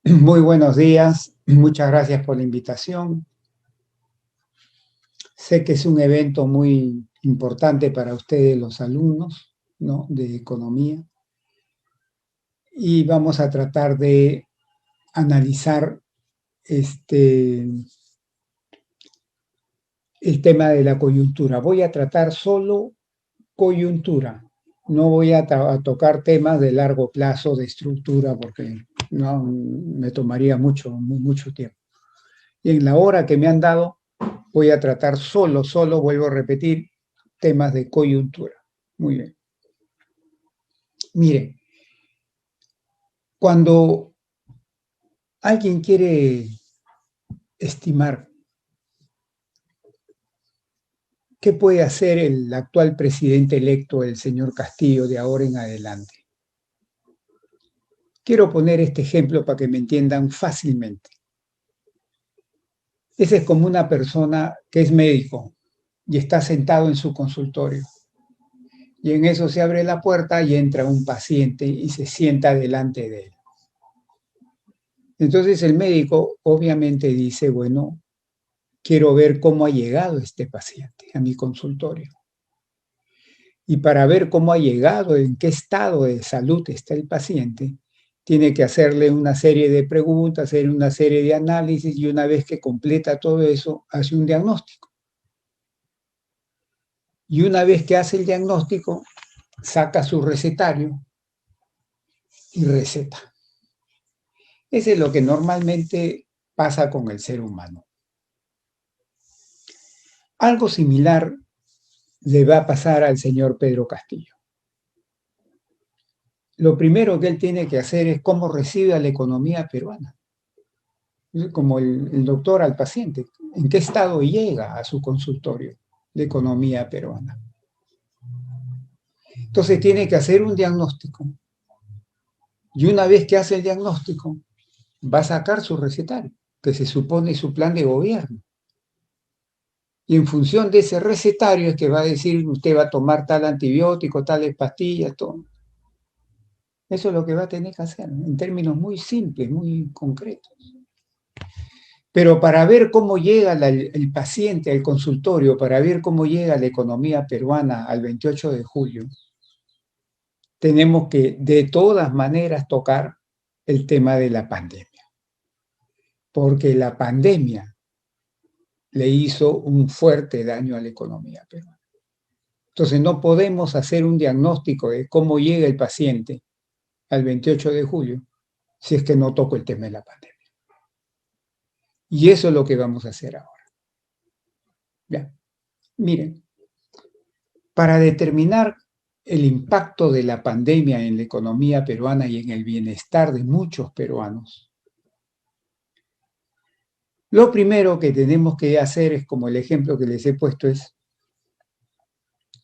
Muy buenos días, muchas gracias por la invitación. Sé que es un evento muy importante para ustedes, los alumnos, ¿no?, de economía, y vamos a tratar de analizar este, el tema de la coyuntura. Voy a tratar solo coyuntura, no voy a tocar temas de largo plazo, de estructura, porque no me tomaría mucho tiempo. Y en la hora que me han dado, voy a tratar solo, vuelvo a repetir, temas de coyuntura. Muy bien. Mire, cuando alguien quiere estimar qué puede hacer el actual presidente electo, el señor Castillo, de ahora en adelante, quiero poner este ejemplo para que me entiendan fácilmente. Ese es como una persona que es médico y está sentado en su consultorio. Y en eso se abre la puerta y entra un paciente y se sienta delante de él. Entonces el médico obviamente dice, bueno, quiero ver cómo ha llegado este paciente a mi consultorio. Y para ver cómo ha llegado, en qué estado de salud está el paciente, tiene que hacerle una serie de preguntas, hacer una serie de análisis y una vez que completa todo eso, hace un diagnóstico. Y una vez que hace el diagnóstico, saca su recetario y receta. Eso es lo que normalmente pasa con el ser humano. Algo similar le va a pasar al señor Pedro Castillo. Lo primero que él tiene que hacer es cómo recibe a la economía peruana, como el doctor al paciente, en qué estado llega a su consultorio de economía peruana. Entonces tiene que hacer un diagnóstico y una vez que hace el diagnóstico va a sacar su recetario, que se supone su plan de gobierno. Y en función de ese recetario es que va a decir usted va a tomar tal antibiótico, tales pastillas, todo. Eso es lo que va a tener que hacer, en términos muy simples, muy concretos. Pero para ver cómo llega el paciente al consultorio, para ver cómo llega la economía peruana al 28 de julio, tenemos que de todas maneras tocar el tema de la pandemia. Porque la pandemia le hizo un fuerte daño a la economía peruana. Entonces no podemos hacer un diagnóstico de cómo llega el paciente al 28 de julio si es que no toco el tema de la pandemia. Y eso es lo que vamos a hacer ahora. Ya. Miren, para determinar el impacto de la pandemia en la economía peruana y en el bienestar de muchos peruanos, lo primero que tenemos que hacer es, como el ejemplo que les he puesto, es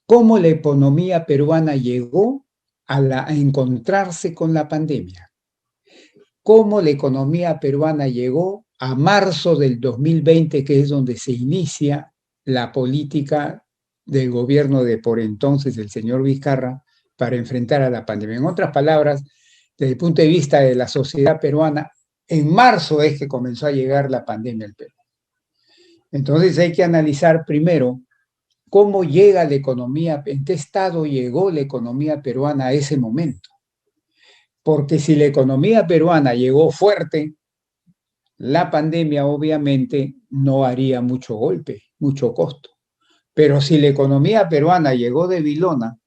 cómo la economía peruana llegó a encontrarse con la pandemia. Cómo la economía peruana llegó a marzo del 2020, que es donde se inicia la política del gobierno de por entonces el señor Vizcarra para enfrentar a la pandemia. En otras palabras, desde el punto de vista de la sociedad peruana, en marzo es que comenzó a llegar la pandemia al Perú. Entonces hay que analizar primero cómo llega la economía, en qué estado llegó la economía peruana a ese momento. Porque si la economía peruana llegó fuerte, la pandemia obviamente no haría mucho golpe, mucho costo. Pero si la economía peruana llegó de vilona,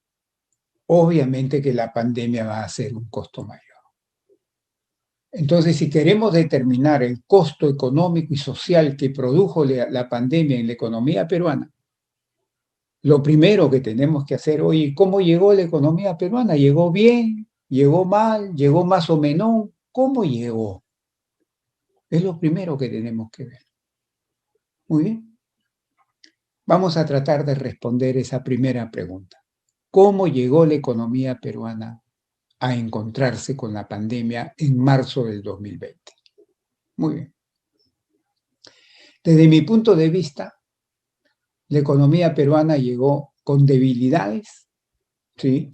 obviamente que la pandemia va a ser un costo mayor. Entonces, si queremos determinar el costo económico y social que produjo la pandemia en la economía peruana, lo primero que tenemos que hacer, oye, ¿cómo llegó la economía peruana? ¿Llegó bien? ¿Llegó mal? ¿Llegó más o menos? ¿Cómo llegó? Es lo primero que tenemos que ver. Muy bien. Vamos a tratar de responder esa primera pregunta. ¿Cómo llegó la economía peruana a encontrarse con la pandemia en marzo del 2020? Muy bien. Desde mi punto de vista, la economía peruana llegó con debilidades, ¿sí?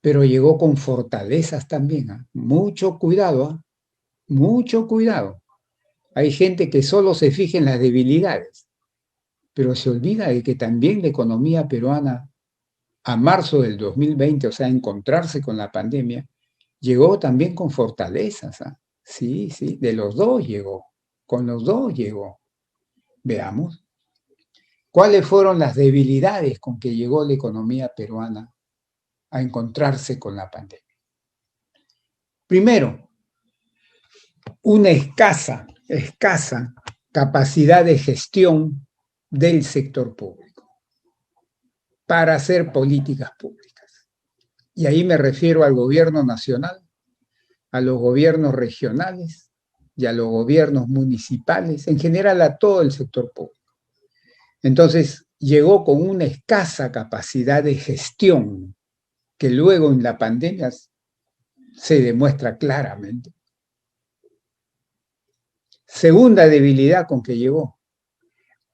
Pero llegó con fortalezas también. ¿Eh? Mucho cuidado, ¿eh? Mucho cuidado. Hay gente que solo se fija en las debilidades, pero se olvida de que también la economía peruana, a marzo del 2020, o sea, encontrarse con la pandemia, llegó también con fortalezas. ¿Ah? Sí, sí, de los dos llegó, con los dos llegó. Veamos. ¿Cuáles fueron las debilidades con que llegó la economía peruana a encontrarse con la pandemia? Primero, una escasa capacidad de gestión del sector público para hacer políticas públicas. Y ahí me refiero al gobierno nacional, a los gobiernos regionales y a los gobiernos municipales, en general a todo el sector público. Entonces, llegó con una escasa capacidad de gestión que luego en la pandemia se demuestra claramente. Segunda debilidad con que llegó,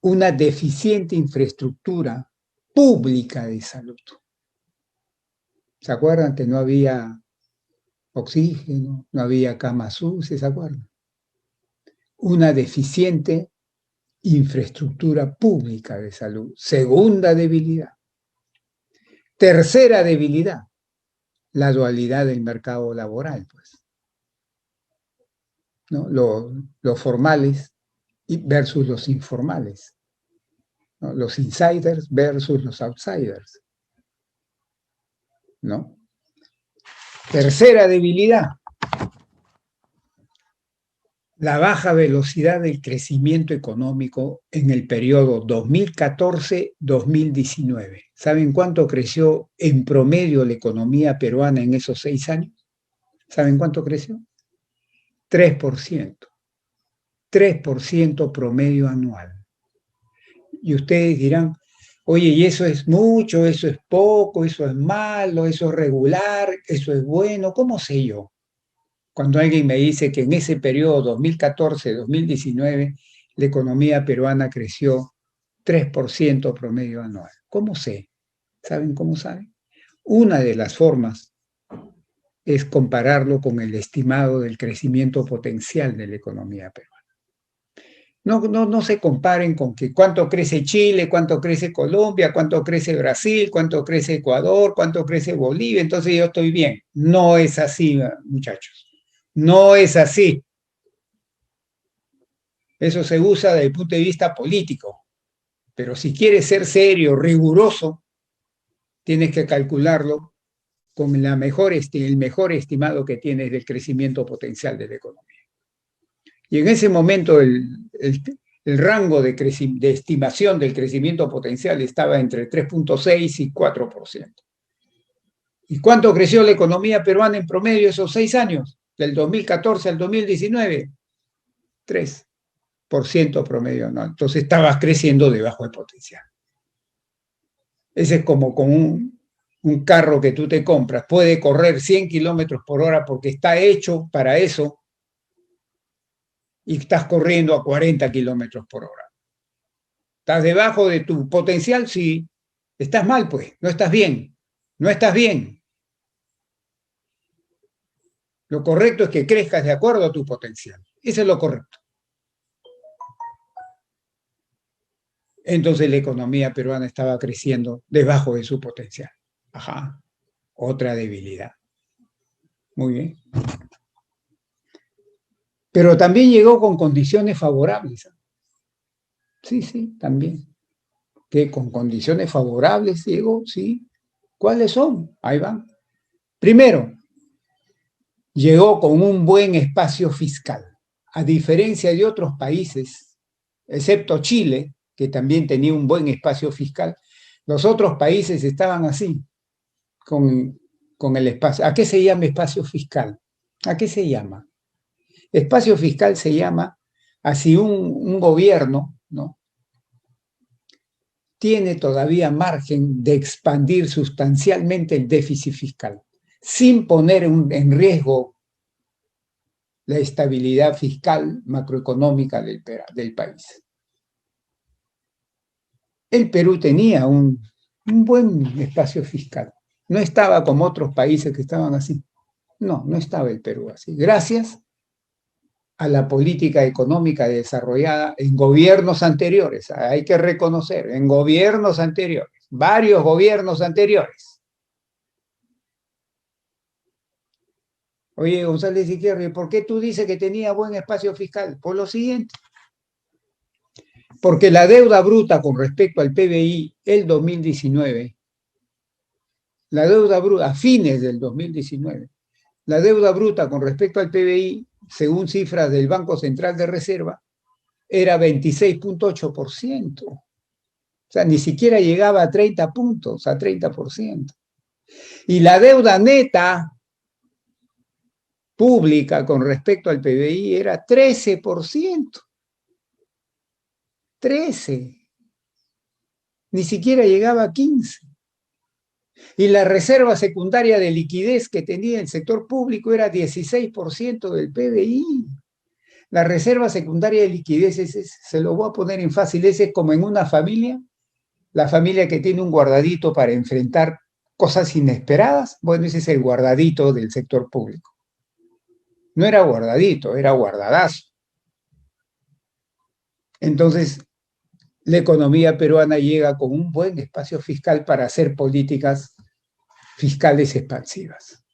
una deficiente infraestructura pública de salud. ¿Se acuerdan que no había oxígeno, no había camas UCI? ¿Se acuerdan? Una deficiente infraestructura pública de salud. Segunda debilidad. Tercera debilidad, la dualidad del mercado laboral, pues. ¿No? Los formales versus los informales. ¿No? Los insiders versus los outsiders. ¿No? Tercera debilidad, la baja velocidad del crecimiento económico en el periodo 2014-2019. ¿Saben cuánto creció en promedio la economía peruana en esos 6 años? ¿Saben cuánto creció? 3%. 3% promedio anual. Y ustedes dirán, oye, ¿y eso es mucho, eso es poco, eso es malo, eso es regular, eso es bueno? ¿Cómo sé yo? Cuando alguien me dice que en ese periodo 2014-2019 la economía peruana creció 3% promedio anual. ¿Cómo sé? ¿Saben cómo saben? Una de las formas es compararlo con el estimado del crecimiento potencial de la economía peruana. No se comparen con que cuánto crece Chile, cuánto crece Colombia, cuánto crece Brasil, cuánto crece Ecuador, cuánto crece Bolivia, entonces yo estoy bien. No es así, muchachos. No es así. Eso se usa desde el punto de vista político. Pero si quieres ser serio, riguroso, tienes que calcularlo con el mejor estimado que tienes del crecimiento potencial de la economía. Y en ese momento el rango de estimación del crecimiento potencial estaba entre 3.6 y 4%. ¿Y cuánto creció la economía peruana en promedio esos 6 años? Del 2014 al 2019, 3% promedio, ¿no? Entonces estabas creciendo debajo del potencial. Ese es como con un carro que tú te compras. Puede correr 100 kilómetros por hora porque está hecho para eso y estás corriendo a 40 kilómetros por hora. ¿Estás debajo de tu potencial? Sí. Estás mal, pues. No estás bien. No estás bien. Lo correcto es que crezcas de acuerdo a tu potencial. Eso es lo correcto. Entonces la economía peruana estaba creciendo debajo de su potencial. Ajá. Otra debilidad. Muy bien. Pero también llegó con condiciones favorables. Sí, sí, también. Que con condiciones favorables llegó, sí. ¿Cuáles son? Ahí van. Primero, llegó con un buen espacio fiscal. A diferencia de otros países, excepto Chile, que también tenía un buen espacio fiscal, los otros países estaban así, con el espacio. ¿A qué se llama espacio fiscal? ¿A qué se llama? Espacio fiscal se llama así un gobierno, ¿no? Tiene todavía margen de expandir sustancialmente el déficit fiscal, sin poner en riesgo la estabilidad fiscal macroeconómica del país. El Perú tenía un buen espacio fiscal. No estaba como otros países que estaban así. No estaba el Perú así. Gracias a la política económica desarrollada en gobiernos anteriores. Hay que reconocer, en gobiernos anteriores, varios gobiernos anteriores. Oye, González Izquierdo, ¿por qué tú dices que tenía buen espacio fiscal? Por lo siguiente, porque la deuda bruta con respecto al PBI el 2019, la deuda bruta a fines del 2019, la deuda bruta con respecto al PBI, según cifras del Banco Central de Reserva, era 26.8%. O sea, ni siquiera llegaba a 30 puntos, a 30%. Y la deuda neta pública con respecto al PBI era 13%. 13%. Ni siquiera llegaba a 15%. Y la reserva secundaria de liquidez que tenía el sector público era 16% del PBI. La reserva secundaria de liquidez, se lo voy a poner en fácil, ese es como en una familia, la familia que tiene un guardadito para enfrentar cosas inesperadas. Bueno, ese es el guardadito del sector público. No era guardadito, era guardadazo. Entonces, la economía peruana llega con un buen espacio fiscal para hacer políticas fiscales expansivas,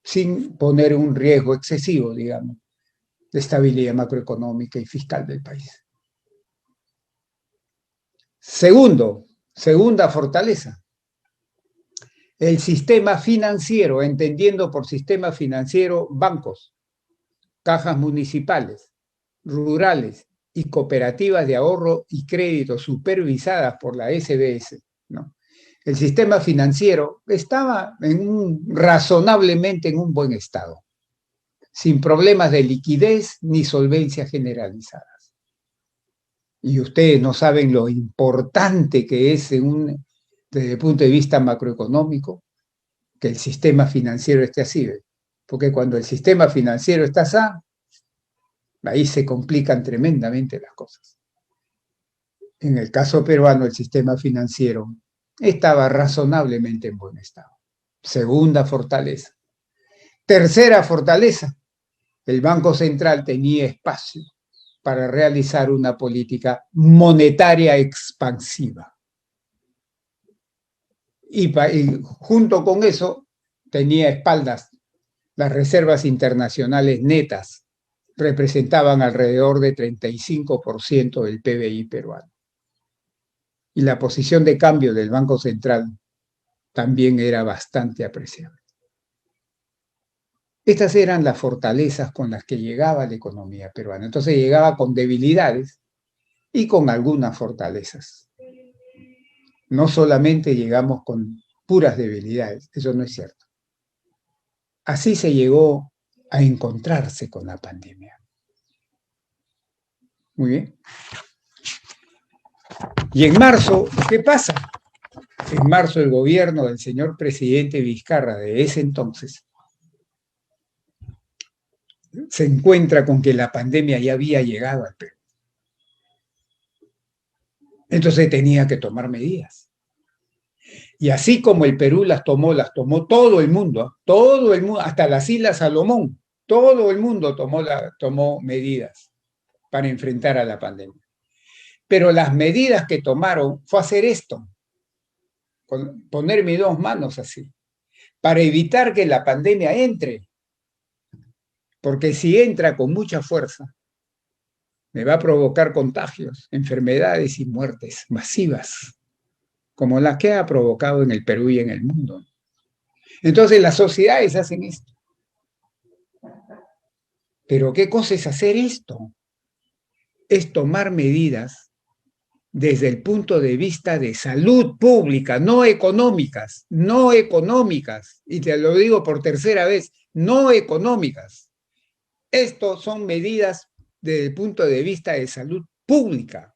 sin poner un riesgo excesivo, digamos, de estabilidad macroeconómica y fiscal del país. Segunda fortaleza, el sistema financiero, entendiendo por sistema financiero bancos, cajas municipales, rurales y cooperativas de ahorro y crédito supervisadas por la SBS, ¿no? El sistema financiero estaba razonablemente en un buen estado, sin problemas de liquidez ni solvencia generalizadas. Y ustedes no saben lo importante que es desde el punto de vista macroeconómico que el sistema financiero esté así, porque cuando el sistema financiero está sano, ahí se complican tremendamente las cosas. En el caso peruano, el sistema financiero estaba razonablemente en buen estado. Segunda fortaleza. Tercera fortaleza, el Banco Central tenía espacio para realizar una política monetaria expansiva. Y junto con eso tenía espaldas. Las reservas internacionales netas representaban alrededor de 35% del PBI peruano. Y la posición de cambio del Banco Central también era bastante apreciable. Estas eran las fortalezas con las que llegaba la economía peruana. Entonces llegaba con debilidades y con algunas fortalezas. No solamente llegamos con puras debilidades, eso no es cierto. Así se llegó a encontrarse con la pandemia. Muy bien. Y en marzo, ¿qué pasa? En marzo el gobierno del señor presidente Vizcarra de ese entonces se encuentra con que la pandemia ya había llegado al Perú. Entonces tenía que tomar medidas. Y así como el Perú las tomó todo el mundo, hasta las Islas Salomón, todo el mundo tomó medidas para enfrentar a la pandemia. Pero las medidas que tomaron fue hacer esto, poner mis dos manos así, para evitar que la pandemia entre. Porque si entra con mucha fuerza, me va a provocar contagios, enfermedades y muertes masivas, como las que ha provocado en el Perú y en el mundo. Entonces las sociedades hacen esto. Pero ¿qué cosa es hacer esto? Es tomar medidas desde el punto de vista de salud pública, no económicas, y te lo digo por tercera vez, no económicas. Estos son medidas desde el punto de vista de salud pública,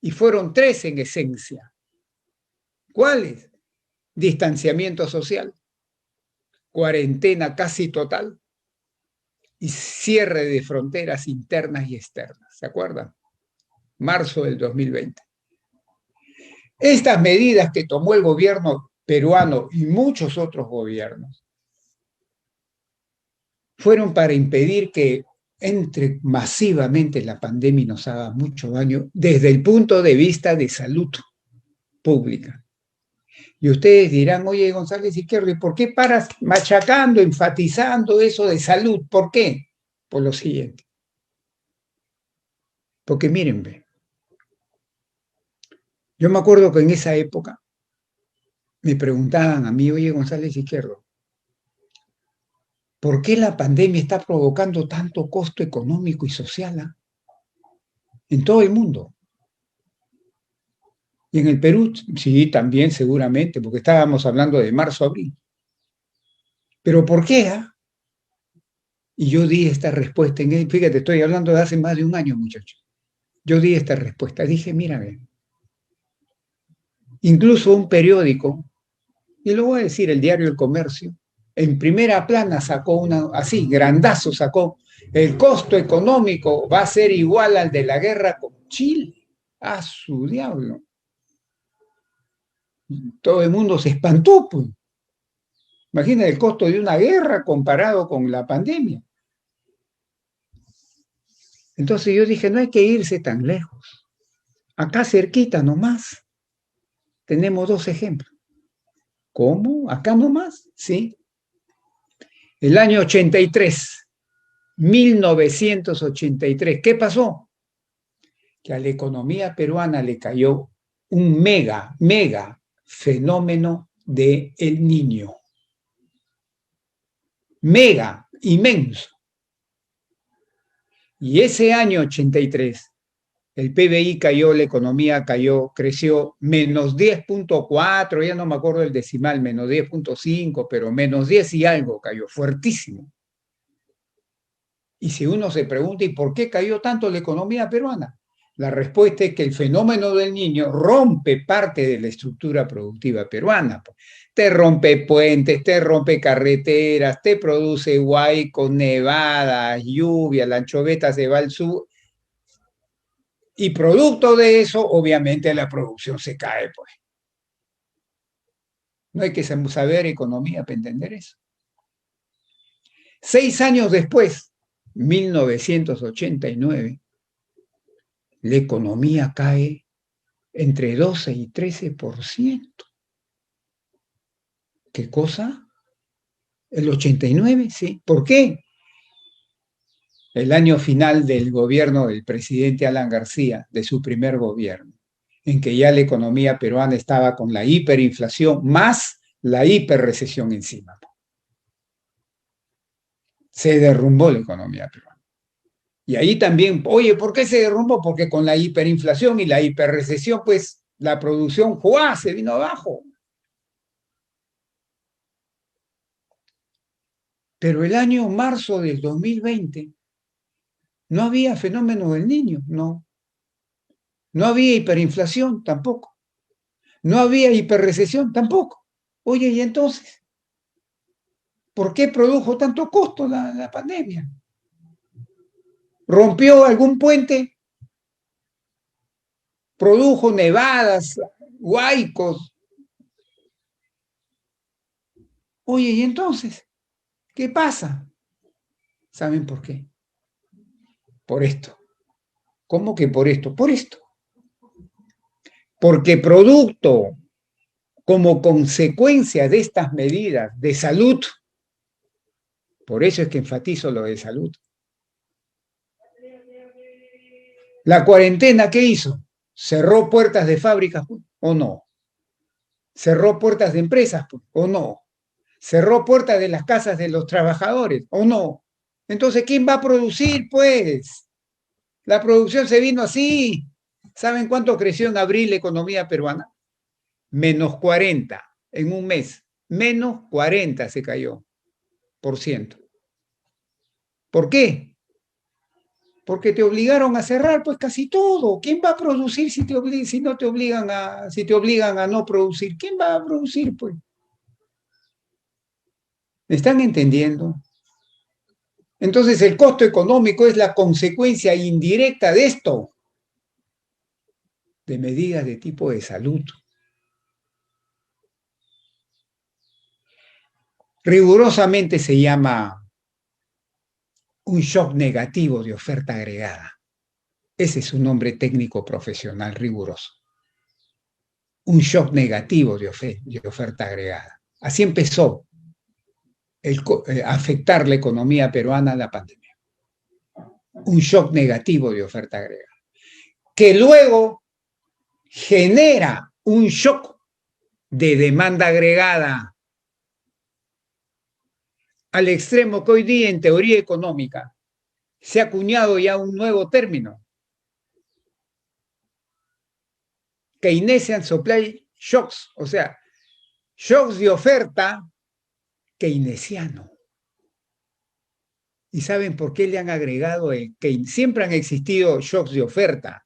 y fueron tres en esencia. ¿Cuáles? Distanciamiento social, cuarentena casi total y cierre de fronteras internas y externas. ¿Se acuerdan? Marzo del 2020. Estas medidas que tomó el gobierno peruano y muchos otros gobiernos fueron para impedir que entre masivamente la pandemia y nos haga mucho daño desde el punto de vista de salud pública. Y ustedes dirán, oye, González Izquierdo, ¿y por qué paras machacando, enfatizando eso de salud? ¿Por qué? Por lo siguiente. Porque miren, yo me acuerdo que en esa época me preguntaban a mí, oye, González Izquierdo, ¿por qué la pandemia está provocando tanto costo económico y social en todo el mundo? Y en el Perú, sí, también seguramente, porque estábamos hablando de marzo, abril. ¿Pero por qué? Y yo di esta respuesta, fíjate, estoy hablando de hace más de un año, muchachos. Yo di esta respuesta, dije, mírame, incluso un periódico, y lo voy a decir, el diario El Comercio, en primera plana sacó una, así, grandazo sacó, el costo económico va a ser igual al de la guerra con Chile. A su diablo. Todo el mundo se espantó, pues. Imagina el costo de una guerra comparado con la pandemia. Entonces yo dije, no hay que irse tan lejos. Acá cerquita nomás tenemos dos ejemplos. ¿Cómo? ¿Acá nomás? Sí. El año 83, 1983. ¿Qué pasó? Que a la economía peruana le cayó un mega fenómeno de El Niño. Mega, inmenso. Y ese año 83, el PBI cayó, la economía cayó, creció menos 10.4, ya no me acuerdo el decimal, menos 10.5, pero menos 10 y algo cayó, fuertísimo. Y si uno se pregunta, ¿y por qué cayó tanto la economía peruana? La respuesta es que el fenómeno del Niño rompe parte de la estructura productiva peruana. Te rompe puentes, te rompe carreteras, te produce huaicos, nevadas, lluvia, la anchoveta se va al sur. Y producto de eso, obviamente, la producción se cae, pues. No hay que saber economía para entender eso. 6 años después, 1989, la economía cae entre 12 y 13%. ¿Qué cosa? El 89, sí. ¿Por qué? El año final del gobierno del presidente Alan García, de su primer gobierno, en que ya la economía peruana estaba con la hiperinflación más la hiperrecesión encima. Se derrumbó la economía peruana. Y ahí también, oye, ¿por qué se derrumbó? Porque con la hiperinflación y la hiperrecesión, pues la producción se vino abajo. Pero el año marzo del 2020 no había fenómeno del Niño, no. No había hiperinflación tampoco. No había hiperrecesión tampoco. Oye, ¿y entonces? ¿Por qué produjo tanto costo la pandemia? ¿Rompió algún puente? ¿Produjo nevadas, huaicos? Oye, ¿y entonces? ¿Qué pasa? ¿Saben por qué? Por esto. ¿Cómo que por esto? Por esto. Porque producto, como consecuencia de estas medidas de salud, por eso es que enfatizo lo de salud. ¿La cuarentena qué hizo? ¿Cerró puertas de fábricas o no? ¿Cerró puertas de empresas o no? ¿Cerró puertas de las casas de los trabajadores o no? Entonces, ¿quién va a producir, pues? La producción se vino así. ¿Saben cuánto creció en abril la economía peruana? Menos 40 en un mes. Menos 40 se cayó por ciento. ¿Por qué? Porque te obligaron a cerrar pues casi todo. ¿Quién va a producir si no te obligan a no producir? ¿Quién va a producir pues? ¿Me están entendiendo? Entonces el costo económico es la consecuencia indirecta de esto, de medidas de tipo de salud. Rigurosamente se llama un shock negativo de oferta agregada. Ese es un nombre técnico profesional riguroso. Un shock negativo de oferta agregada. Así empezó a afectar la economía peruana la pandemia. Un shock negativo de oferta agregada. Que luego genera un shock de demanda agregada, al extremo que hoy día en teoría económica se ha acuñado ya un nuevo término: Keynesian Supply Shocks, o sea, shocks de oferta keynesiano. ¿Y saben por qué le han agregado el Keynes? Siempre han existido shocks de oferta,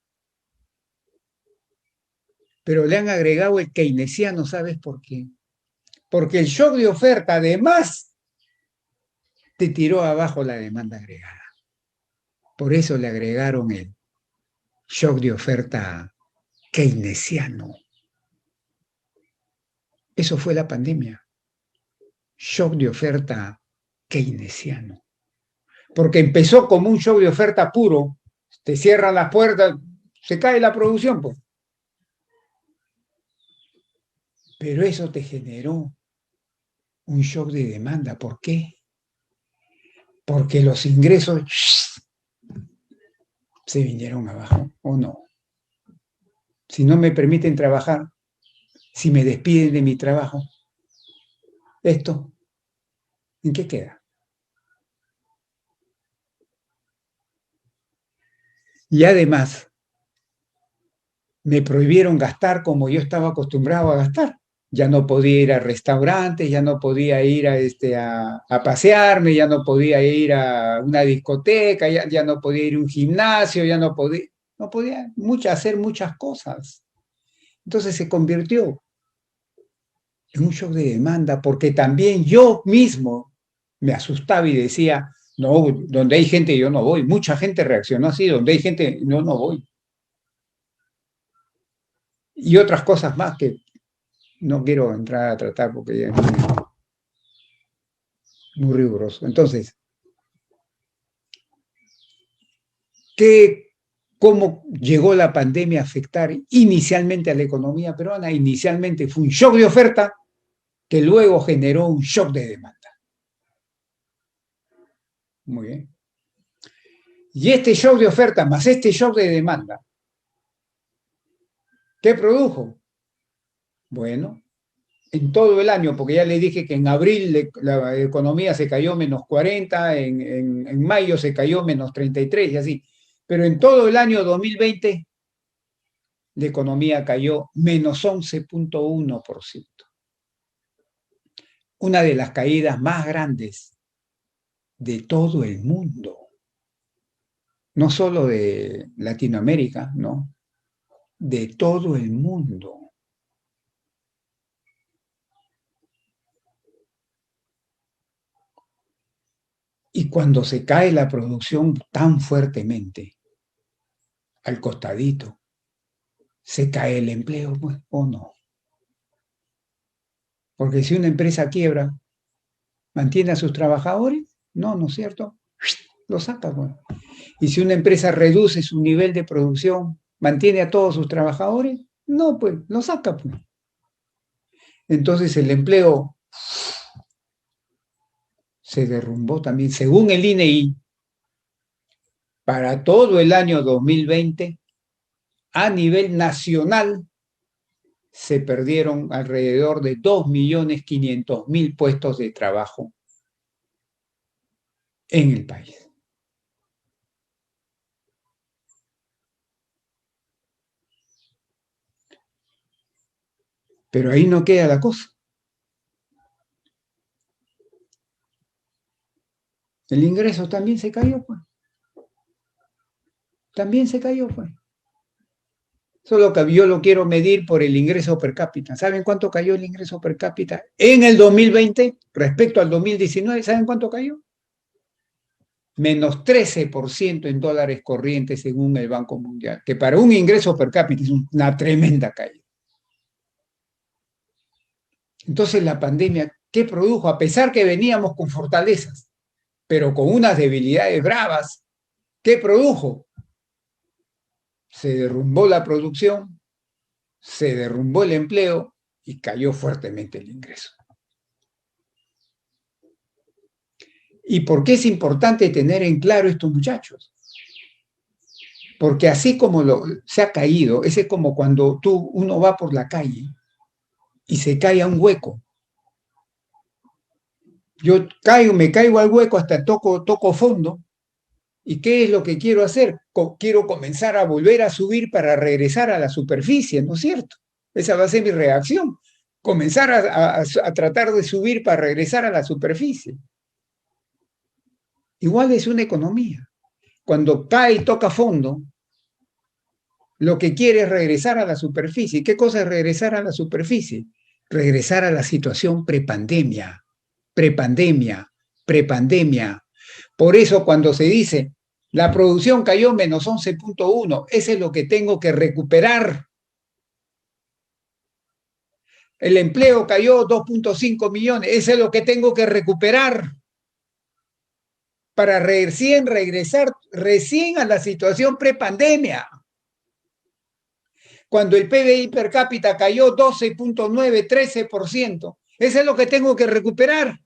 pero le han agregado el keynesiano, ¿sabes por qué? Porque el shock de oferta además te tiró abajo la demanda agregada. Por eso le agregaron el shock de oferta keynesiano. Eso fue la pandemia. Shock de oferta keynesiano. Porque empezó como un shock de oferta puro. Te cierran las puertas, se cae la producción, pues. Pero eso te generó un shock de demanda. ¿Por qué? Porque los ingresos se vinieron abajo, ¿o no? Si no me permiten trabajar, si me despiden de mi trabajo, ¿esto en qué queda? Y además, me prohibieron gastar como yo estaba acostumbrado a gastar. Ya no podía ir a restaurantes, ya no podía ir a pasearme, ya no podía ir a una discoteca, ya no podía ir a un gimnasio, ya no podía hacer muchas cosas. Entonces se convirtió en un shock de demanda, porque también yo mismo me asustaba y decía, no, donde hay gente yo no voy. Mucha gente reaccionó así: donde hay gente yo no voy. Y otras cosas más que no quiero entrar a tratar porque ya es muy riguroso. Entonces, ¿cómo llegó la pandemia a afectar inicialmente a la economía peruana? Inicialmente fue un shock de oferta que luego generó un shock de demanda. Muy bien. Y este shock de oferta más este shock de demanda, ¿qué produjo? Bueno, en todo el año, porque ya le dije que en abril la economía se cayó menos 40, en mayo se cayó menos 33 y así. Pero en todo el año 2020 la economía cayó menos 11.1%. Una de las caídas más grandes de todo el mundo. No solo de Latinoamérica, no, de todo el mundo. Y cuando se cae la producción tan fuertemente, al costadito, se cae el empleo, pues, ¿o no? Porque si una empresa quiebra, ¿mantiene a sus trabajadores? No, ¿no es cierto? Lo saca, pues. Y si una empresa reduce su nivel de producción, ¿mantiene a todos sus trabajadores? No, pues, lo saca, pues. Entonces el empleo se derrumbó también. Según el INEI, para todo el año 2020, a nivel nacional, se perdieron alrededor de 2.500.000 puestos de trabajo en el país. Pero ahí no queda la cosa. El ingreso también se cayó, pues. También se cayó, pues. Solo que yo lo quiero medir por el ingreso per cápita. ¿Saben cuánto cayó el ingreso per cápita en el 2020 respecto al 2019? ¿Saben cuánto cayó? Menos 13% en dólares corrientes según el Banco Mundial, que para un ingreso per cápita es una tremenda caída. Entonces la pandemia, ¿qué produjo? A pesar que veníamos con fortalezas, pero con unas debilidades bravas. ¿Qué produjo? Se derrumbó la producción, se derrumbó el empleo y cayó fuertemente el ingreso. ¿Y por qué es importante tener en claro estos muchachos? Porque así como se ha caído, ese es como cuando uno va por la calle y se cae a un hueco. Yo me caigo al hueco hasta toco fondo. ¿Y qué es lo que quiero hacer? Quiero comenzar a volver a subir para regresar a la superficie, ¿no es cierto? Esa va a ser mi reacción. Comenzar a tratar de subir para regresar a la superficie. Igual es una economía. Cuando cae y toca fondo, lo que quiere es regresar a la superficie. ¿Qué cosa es regresar a la superficie? Regresar a la situación prepandemia, prepandemia, prepandemia. Por eso cuando se dice, la producción cayó menos 11.1, eso es lo que tengo que recuperar. El empleo cayó 2.5 millones, eso es lo que tengo que recuperar para regresar recién a la situación prepandemia. Cuando el PBI per cápita cayó 12.9, 13%, eso es lo que tengo que recuperar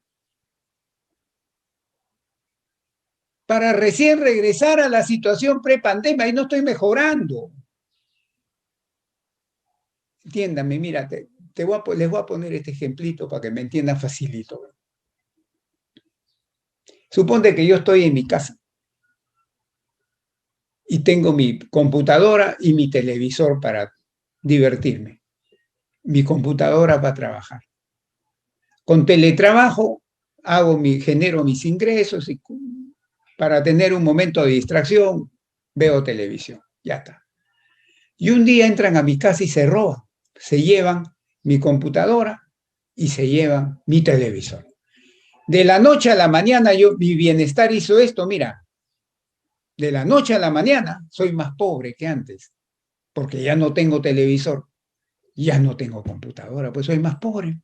para recién regresar a la situación prepandemia. Ahí no estoy mejorando. Entiéndame, mira, les voy a poner este ejemplito para que me entiendan facilito. Suponte que yo estoy en mi casa y tengo mi computadora y mi televisor para divertirme. Mi computadora para trabajar. Con teletrabajo genero mis ingresos y para tener un momento de distracción veo televisión. Ya está. Y un día entran a mi casa y se roban. Se llevan mi computadora y se llevan mi televisor. De la noche a la mañana mi bienestar hizo esto, mira, de la noche a la mañana soy más pobre que antes, porque ya no tengo televisor, ya no tengo computadora, pues soy más pobre.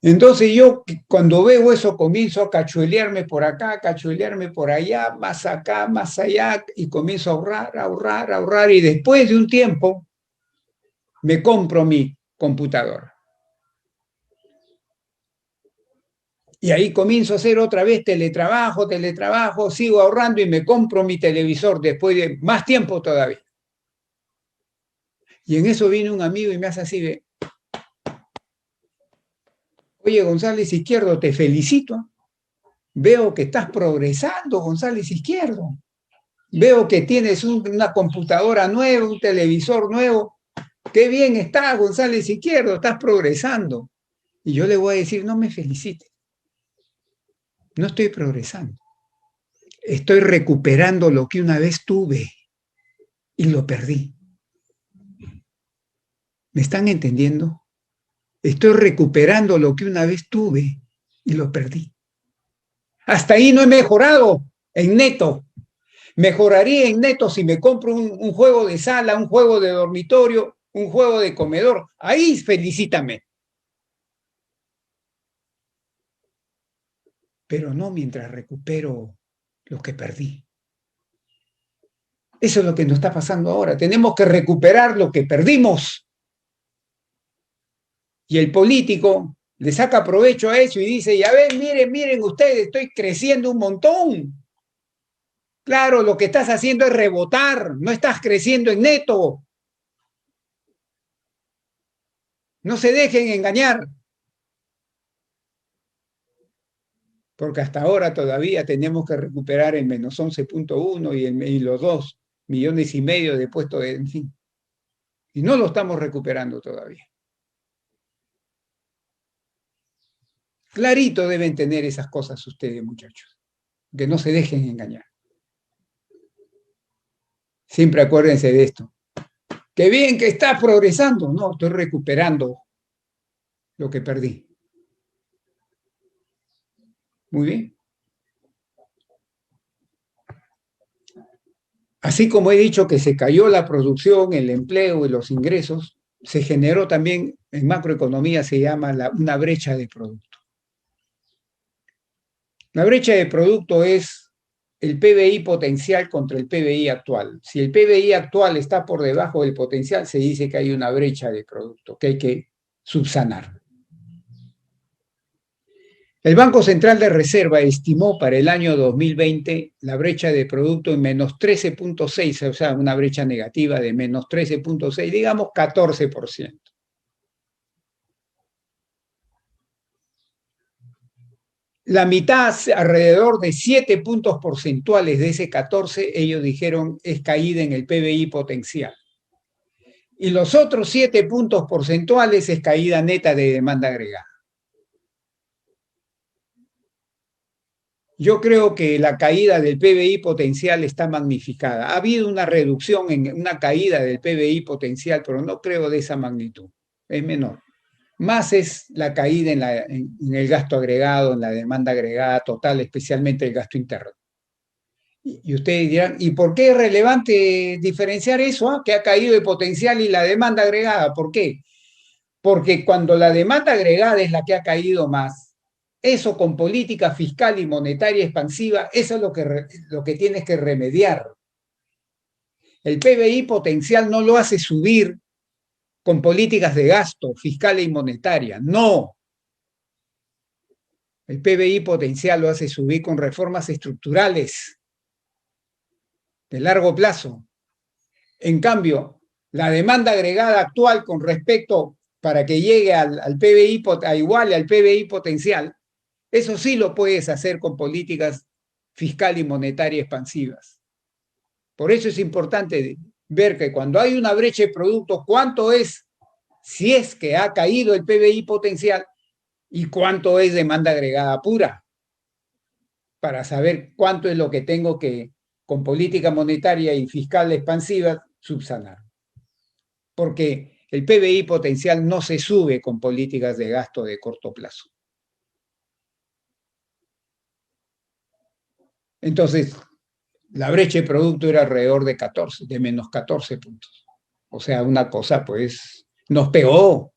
Entonces yo cuando veo eso comienzo a cachuelearme por acá, cachuelearme por allá, más acá, más allá, y comienzo a ahorrar, ahorrar, ahorrar, y después de un tiempo me compro mi computadora. Y ahí comienzo a hacer otra vez teletrabajo, sigo ahorrando y me compro mi televisor después de más tiempo todavía. Y en eso viene un amigo y me hace así de, oye, González Izquierdo, te felicito. Veo que estás progresando, González Izquierdo. Veo que tienes una computadora nueva, un televisor nuevo. Qué bien estás, González Izquierdo, estás progresando. Y yo le voy a decir, no me felicites. No estoy progresando. Estoy recuperando lo que una vez tuve y lo perdí. ¿Me están entendiendo? Estoy recuperando lo que una vez tuve y lo perdí. Hasta ahí no he mejorado en neto. Mejoraría en neto si me compro un juego de sala, un juego de dormitorio, un juego de comedor. Ahí felicítame. Pero no mientras recupero lo que perdí. Eso es lo que nos está pasando ahora. Tenemos que recuperar lo que perdimos. Y el político le saca provecho a eso y dice, ya ven, miren ustedes, estoy creciendo un montón. Claro, lo que estás haciendo es rebotar, no estás creciendo en neto. No se dejen engañar. Porque hasta ahora todavía tenemos que recuperar el menos 11.1 y los 2,5 millones de puestos, en fin. Y no lo estamos recuperando todavía. Clarito deben tener esas cosas ustedes, muchachos. Que no se dejen engañar. Siempre acuérdense de esto. ¡Qué bien que estás progresando! No, estoy recuperando lo que perdí. Muy bien. Así como he dicho que se cayó la producción, el empleo y los ingresos, se generó también, en macroeconomía se llama una brecha de producto. La brecha de producto es el PBI potencial contra el PBI actual. Si el PBI actual está por debajo del potencial, se dice que hay una brecha de producto que hay que subsanar. El Banco Central de Reserva estimó para el año 2020 la brecha de producto en menos 13.6, o sea, una brecha negativa de menos 13.6, digamos 14%. La mitad, alrededor de 7 puntos porcentuales de ese 14, ellos dijeron es caída en el PBI potencial. Y los otros 7 puntos porcentuales es caída neta de demanda agregada. Yo creo que la caída del PBI potencial está magnificada. Ha habido una reducción, una caída del PBI potencial, pero no creo de esa magnitud. Es menor. Más es la caída en el gasto agregado, en la demanda agregada total, especialmente el gasto interno. Y ustedes dirán, ¿y por qué es relevante diferenciar eso? Que ha caído el potencial y la demanda agregada. ¿Por qué? Porque cuando la demanda agregada es la que ha caído más, eso con política fiscal y monetaria expansiva, eso es lo que tienes que remediar. El PBI potencial no lo hace subir con políticas de gasto fiscal y monetaria, no. El PBI potencial lo hace subir con reformas estructurales de largo plazo. En cambio, la demanda agregada actual con respecto para que llegue al PBI, a igual al PBI potencial, eso sí lo puedes hacer con políticas fiscal y monetaria expansivas. Por eso es importante ver que cuando hay una brecha de productos, cuánto es, si es que ha caído el PBI potencial, y cuánto es demanda agregada pura, para saber cuánto es lo que tengo que, con política monetaria y fiscal expansiva, subsanar. Porque el PBI potencial no se sube con políticas de gasto de corto plazo. Entonces, la brecha de producto era alrededor de 14, de menos 14 puntos. O sea, una cosa, pues, nos pegó,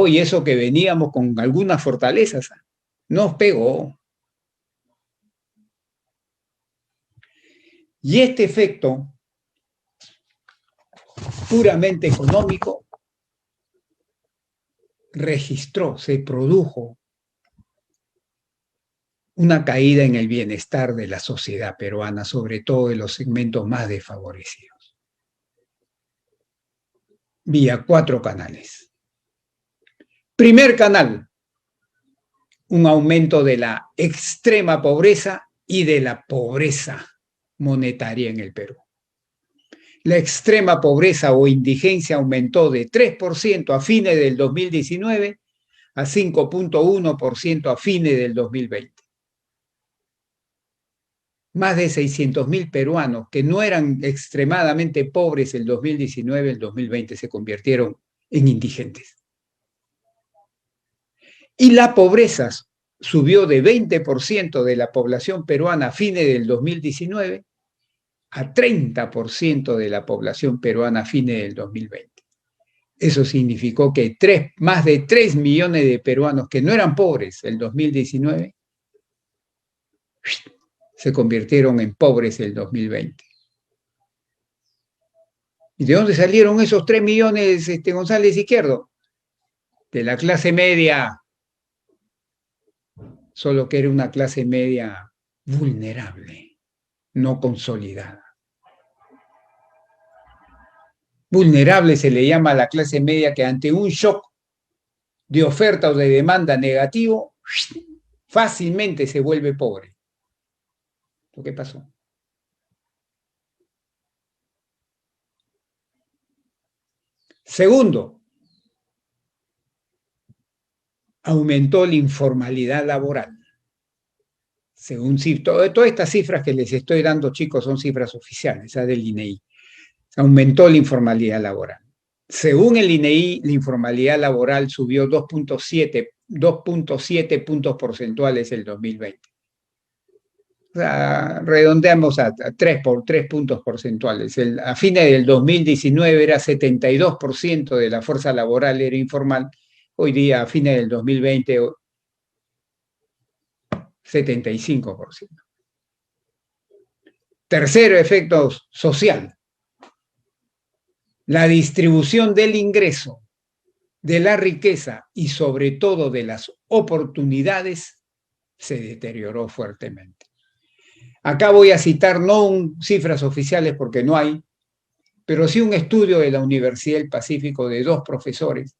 y eso que veníamos con algunas fortalezas, nos pegó. Y este efecto puramente económico se produjo una caída en el bienestar de la sociedad peruana, sobre todo en los segmentos más desfavorecidos, vía 4 canales. Primer canal, un aumento de la extrema pobreza y de la pobreza monetaria en el Perú. La extrema pobreza o indigencia aumentó de 3% a fines del 2019 a 5.1% a fines del 2020. Más de 600.000 peruanos que no eran extremadamente pobres el 2019, el 2020 se convirtieron en indigentes. Y la pobreza subió de 20% de la población peruana a fines del 2019 a 30% de la población peruana a fines del 2020. Eso significó que más de 3 millones de peruanos que no eran pobres el 2019 se convirtieron en pobres el 2020. ¿Y de dónde salieron esos 3 millones, González Izquierdo? De la clase media, solo que era una clase media vulnerable, no consolidada. Vulnerable se le llama a la clase media que ante un shock de oferta o de demanda negativo, fácilmente se vuelve pobre. ¿Qué pasó? Segundo, aumentó la informalidad laboral. Según todas estas cifras que les estoy dando, chicos, son cifras oficiales, del INEI. Aumentó la informalidad laboral. Según el INEI, la informalidad laboral subió 2.7 puntos porcentuales el 2020. O sea, redondeamos a 3 puntos porcentuales. A fines del 2019 era 72% de la fuerza laboral era informal. Hoy día, a fines del 2020, 75%. Tercero efecto social. La distribución del ingreso, de la riqueza y sobre todo de las oportunidades se deterioró fuertemente. Acá voy a citar no cifras oficiales porque no hay, pero sí un estudio de la Universidad del Pacífico de 2 profesores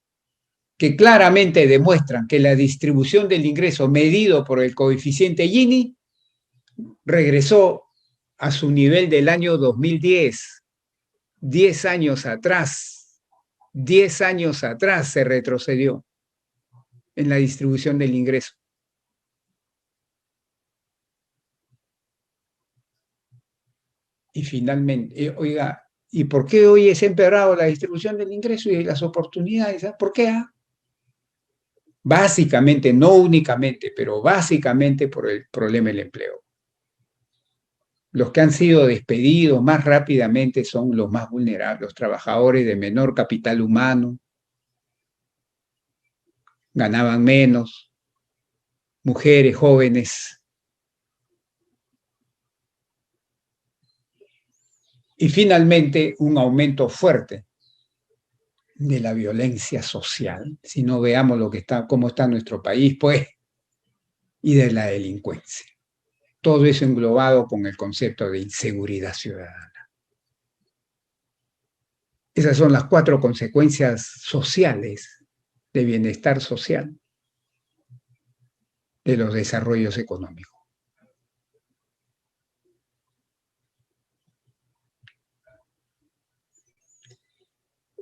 que claramente demuestran que la distribución del ingreso medido por el coeficiente Gini regresó a su nivel del año 2010, 10 años atrás, 10 años atrás se retrocedió en la distribución del ingreso. Y finalmente, oiga, ¿y por qué hoy es empeorado la distribución del ingreso y las oportunidades? ¿Por qué? Básicamente, no únicamente, pero básicamente por el problema del empleo. Los que han sido despedidos más rápidamente son los más vulnerables, los trabajadores de menor capital humano, ganaban menos, mujeres, jóvenes. Y finalmente, un aumento fuerte de la violencia social, si no veamos cómo está nuestro país, pues, y de la delincuencia. Todo eso englobado con el concepto de inseguridad ciudadana. Esas son las 4 consecuencias sociales de bienestar social de los desarrollos económicos.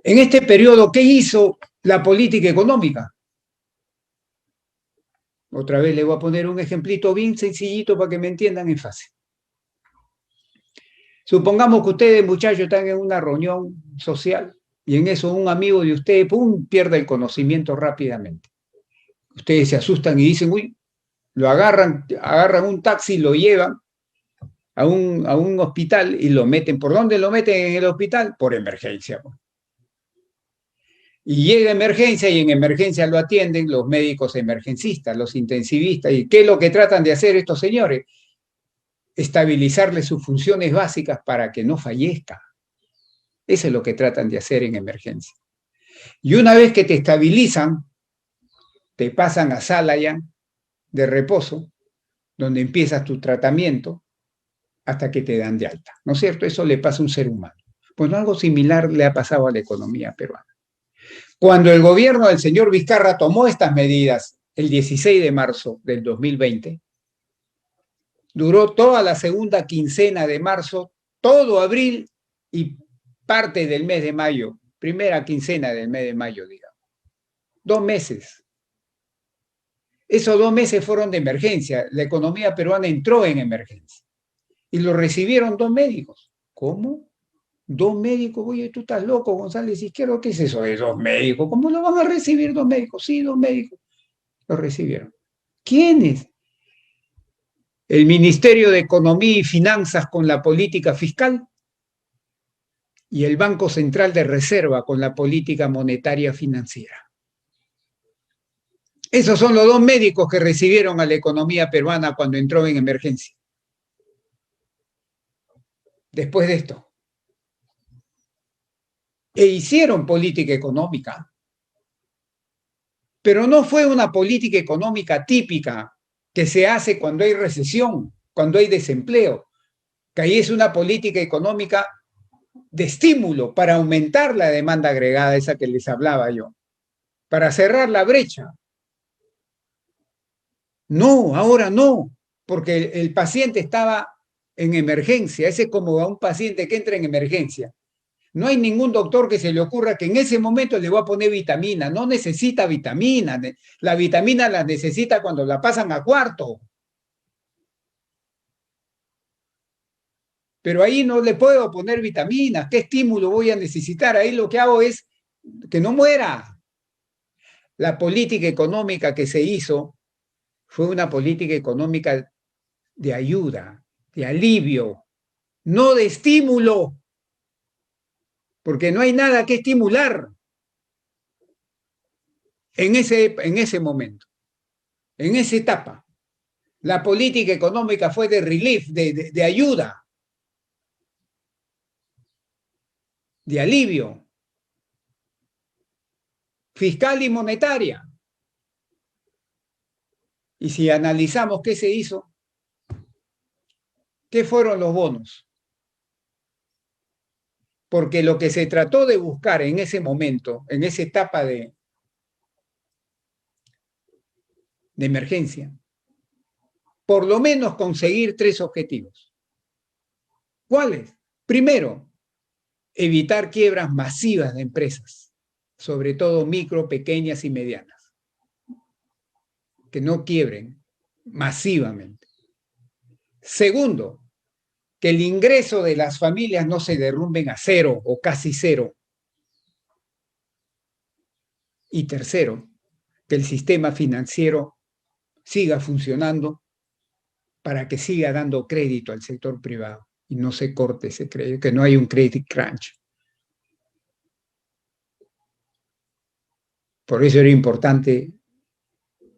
En este periodo, ¿qué hizo la política económica? Otra vez le voy a poner un ejemplito bien sencillito para que me entiendan en fácil. Supongamos que ustedes, muchachos, están en una reunión social y en eso un amigo de ustedes, ¡pum!, pierde el conocimiento rápidamente. Ustedes se asustan y dicen, uy, lo agarran un taxi, lo llevan a un hospital y lo meten. ¿Por dónde lo meten en el hospital? Por emergencia. Y llega emergencia y en emergencia lo atienden los médicos emergencistas, los intensivistas. ¿Y qué es lo que tratan de hacer estos señores? Estabilizarle sus funciones básicas para que no fallezca. Eso es lo que tratan de hacer en emergencia. Y una vez que te estabilizan, te pasan a sala ya de reposo, donde empiezas tu tratamiento hasta que te dan de alta. ¿No es cierto? Eso le pasa a un ser humano. Pues algo similar le ha pasado a la economía peruana. Cuando el gobierno del señor Vizcarra tomó estas medidas el 16 de marzo del 2020, duró toda la segunda quincena de marzo, todo abril y parte del mes de mayo, primera quincena del mes de mayo, digamos. 2 meses. Esos 2 meses fueron de emergencia. La economía peruana entró en emergencia. Y lo recibieron 2 médicos. ¿Cómo? 2 médicos, oye, tú estás loco, González Izquierdo, ¿qué es eso de 2 médicos? ¿Cómo lo van a recibir 2 médicos? Sí, 2 médicos. Lo recibieron. ¿Quiénes? El Ministerio de Economía y Finanzas con la política fiscal y el Banco Central de Reserva con la política monetaria financiera. Esos son los 2 médicos que recibieron a la economía peruana cuando entró en emergencia. Después de esto. E hicieron política económica. Pero no fue una política económica típica que se hace cuando hay recesión, cuando hay desempleo, que ahí es una política económica de estímulo para aumentar la demanda agregada, esa que les hablaba yo, para cerrar la brecha. No, ahora no, porque el paciente estaba en emergencia. Ese es como a un paciente que entra en emergencia. No hay ningún doctor que se le ocurra que en ese momento le va a poner vitamina. No necesita vitamina. La vitamina la necesita cuando la pasan a cuarto. Pero ahí no le puedo poner vitaminas. ¿Qué estímulo voy a necesitar? Ahí lo que hago es que no muera. La política económica que se hizo fue una política económica de ayuda, de alivio, no de estímulo, porque no hay nada que estimular en ese momento, en esa etapa. La política económica fue de relief, de ayuda, de alivio fiscal y monetaria. Y si analizamos qué se hizo, ¿qué fueron los bonos? Porque lo que se trató de buscar en ese momento, en esa etapa de emergencia, por lo menos conseguir 3 objetivos. ¿Cuáles? Primero, evitar quiebras masivas de empresas, sobre todo micro, pequeñas y medianas, que no quiebren masivamente. Segundo, que el ingreso de las familias no se derrumben a cero o casi cero. Y tercero, que el sistema financiero siga funcionando para que siga dando crédito al sector privado y no se corte ese crédito, que no hay un credit crunch. Por eso era importante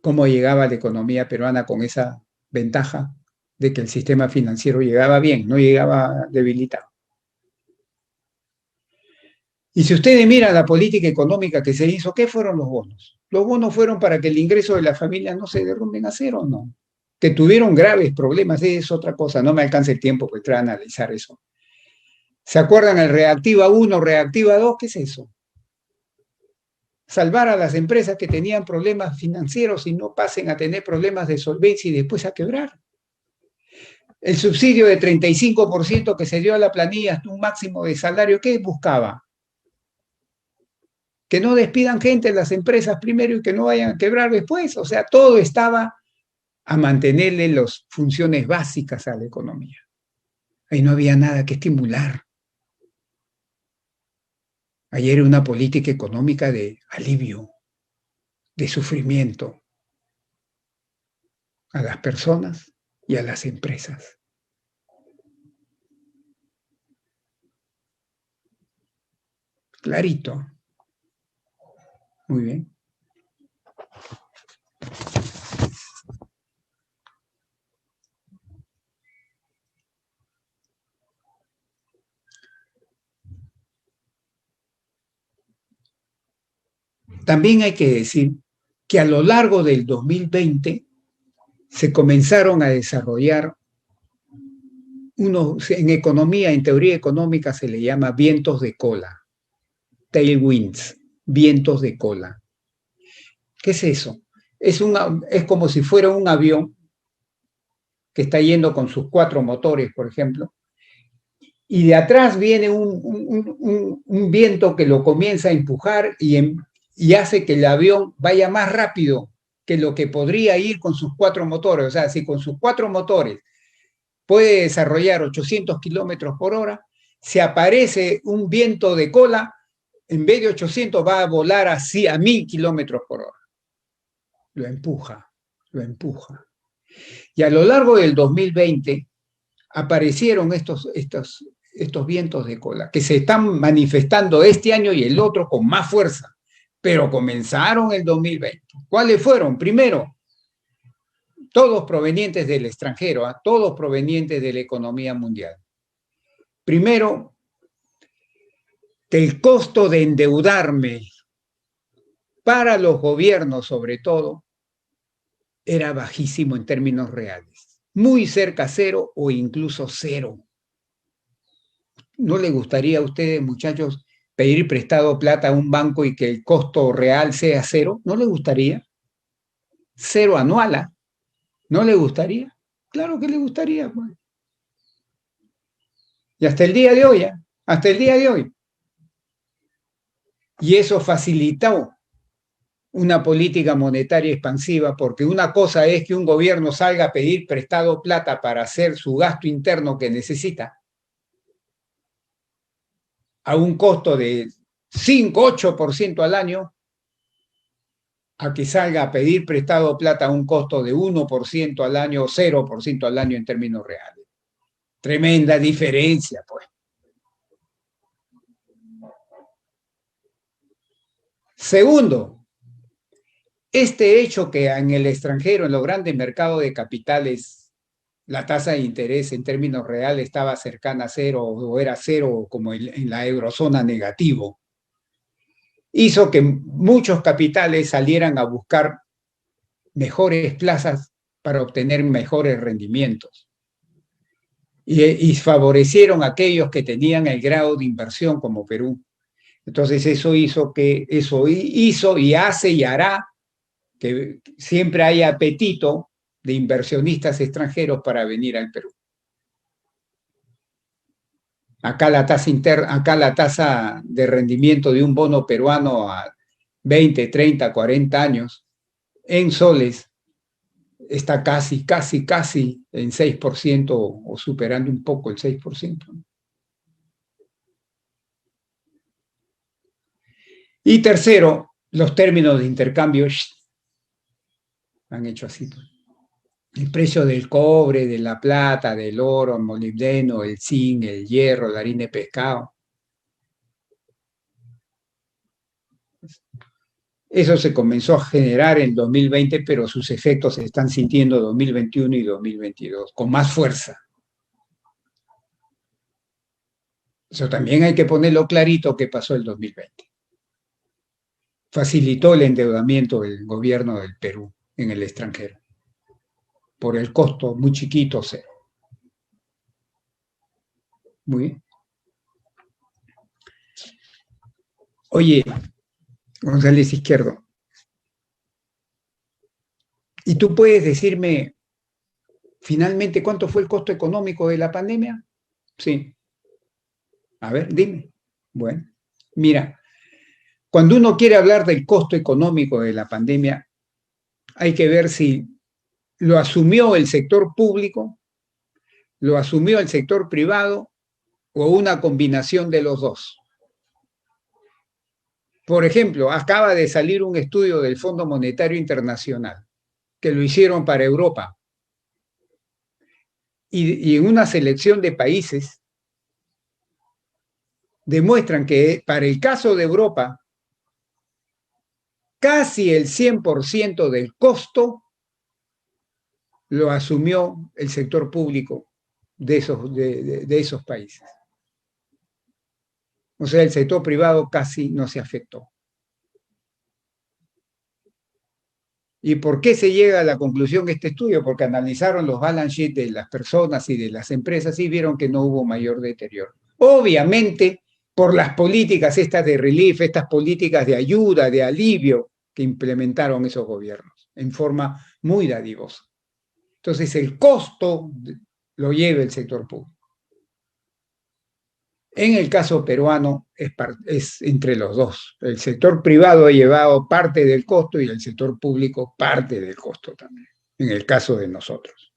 cómo llegaba la economía peruana con esa ventaja de que el sistema financiero llegaba bien, no llegaba debilitado. Y si ustedes miran la política económica que se hizo, ¿qué fueron los bonos? Los bonos fueron para que el ingreso de las familias no se derrumben a cero, ¿no? Que tuvieron graves problemas, es otra cosa, no me alcanza el tiempo para analizar eso. ¿Se acuerdan el Reactiva 1, Reactiva 2? ¿Qué es eso? Salvar a las empresas que tenían problemas financieros y no pasen a tener problemas de solvencia y después a quebrar. El subsidio de 35% que se dio a la planilla hasta un máximo de salario, ¿qué buscaba? Que no despidan gente en las empresas primero y que no vayan a quebrar después. O sea, todo estaba a mantenerle las funciones básicas a la economía. Ahí no había nada que estimular. Ahí era una política económica de alivio, de sufrimiento a las personas y a las empresas. Clarito. Muy bien. También hay que decir que a lo largo del 2020 se comenzaron a desarrollar en economía, en teoría económica se le llama vientos de cola, tailwinds, vientos de cola. ¿Qué es eso? Es como si fuera un avión que está yendo con sus 4 motores, por ejemplo, y de atrás viene un viento que lo comienza a empujar y hace que el avión vaya más rápido que lo que podría ir con sus 4 motores. O sea, si con sus 4 motores puede desarrollar 800 kilómetros por hora, si aparece un viento de cola, en vez de 800 va a volar así a 1000 kilómetros por hora. Lo empuja, lo empuja. Y a lo largo del 2020 aparecieron estos vientos de cola que se están manifestando este año y el otro con más fuerza, pero comenzaron el 2020. ¿Cuáles fueron? Primero, todos provenientes del extranjero, todos provenientes de la economía mundial. Primero, que el costo de endeudarme para los gobiernos, sobre todo, era bajísimo en términos reales, muy cerca a cero o incluso cero. ¿No le gustaría a ustedes, muchachos, pedir prestado plata a un banco y que el costo real sea cero? ¿No le gustaría? Cero anual, ¿eh? ¿No le gustaría? Claro que le gustaría, pues. Y hasta el día de hoy, ¿eh? Hasta el día de hoy. Y eso facilitó una política monetaria expansiva, porque una cosa es que un gobierno salga a pedir prestado plata para hacer su gasto interno que necesita a un costo de 5-8% al año, a que salga a pedir prestado plata a un costo de 1% al año o 0% al año en términos reales. Tremenda diferencia, pues. Segundo, Este hecho que en el extranjero, en los grandes mercados de capitales, la tasa de interés en términos reales estaba cercana a cero o era cero como en la eurozona negativo, hizo que muchos capitales salieran a buscar mejores plazas para obtener mejores rendimientos. Y favorecieron a aquellos que tenían el grado de inversión como Perú. Entonces eso hizo y hace y hará que siempre haya apetito de inversionistas extranjeros para venir al Perú. Acá la tasa de rendimiento de un bono peruano a 20, 30, 40 años en soles está casi en 6% o superando un poco el 6%. Y tercero, los términos de intercambio han hecho así. El precio del cobre, de la plata, del oro, el molibdeno, el zinc, el hierro, la harina de pescado. Eso se comenzó a generar en 2020, pero sus efectos se están sintiendo en 2021 y 2022 con más fuerza. Eso también hay que ponerlo clarito que pasó el 2020. Facilitó el endeudamiento del gobierno del Perú en el extranjero por el costo muy chiquito, cero. Muy bien. Oye, González Izquierdo, ¿y tú puedes decirme finalmente cuánto fue el costo económico de la pandemia? Sí. A ver, dime. Bueno, mira, cuando uno quiere hablar del costo económico de la pandemia, hay que ver si lo asumió el sector público, lo asumió el sector privado o una combinación de los dos. Por ejemplo, acaba de salir un estudio del Fondo Monetario Internacional, que lo hicieron para Europa, y en una selección de países demuestran que para el caso de Europa, casi el 100% del costo lo asumió el sector público de esos países. O sea, el sector privado casi no se afectó. ¿Y por qué se llega a la conclusión de este estudio? Porque analizaron los balance sheets de las personas y de las empresas y vieron que no hubo mayor deterioro. Obviamente, por las políticas estas de relief, estas políticas de ayuda, de alivio que implementaron esos gobiernos en forma muy dadivosa. Entonces, el costo lo lleva el sector público. En el caso peruano es entre los dos. El sector privado ha llevado parte del costo y el sector público parte del costo también, en el caso de nosotros.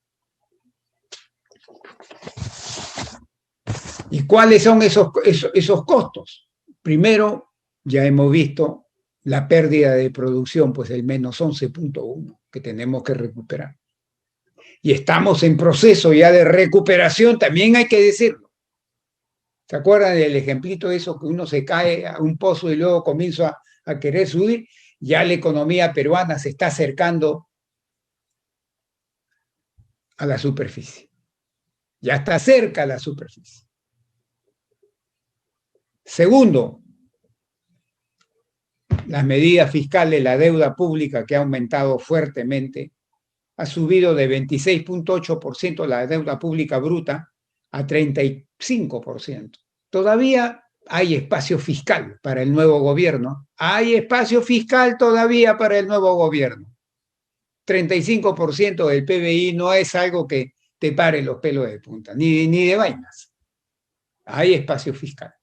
¿Y cuáles son esos costos? Primero, ya hemos visto la pérdida de producción, pues el menos 11.1 que tenemos que recuperar. Y estamos en proceso ya de recuperación, también hay que decirlo. ¿Se acuerdan del ejemplito de eso que uno se cae a un pozo y luego comienza a querer subir? Ya la economía peruana se está acercando a la superficie. Ya está cerca a la superficie. Segundo, las medidas fiscales, la deuda pública que ha aumentado fuertemente, ha subido de 26.8% la deuda pública bruta a 35%. Todavía hay espacio fiscal para el nuevo gobierno. Hay espacio fiscal todavía para el nuevo gobierno. 35% del PBI no es algo que te pare los pelos de punta, ni de vainas. Hay espacio fiscal.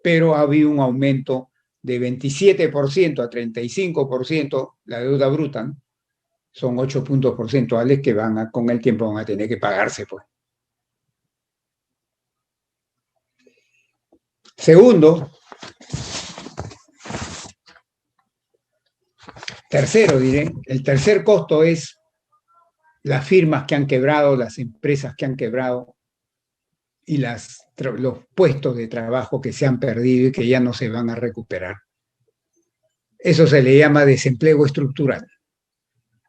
Pero ha habido un aumento de 27% a 35% la deuda bruta, ¿no? Son 8 puntos porcentuales que con el tiempo van a tener que pagarse, pues. Segundo, tercero diré, el tercer costo es las firmas que han quebrado, las empresas que han quebrado y los puestos de trabajo que se han perdido y que ya no se van a recuperar. Eso se le llama desempleo estructural.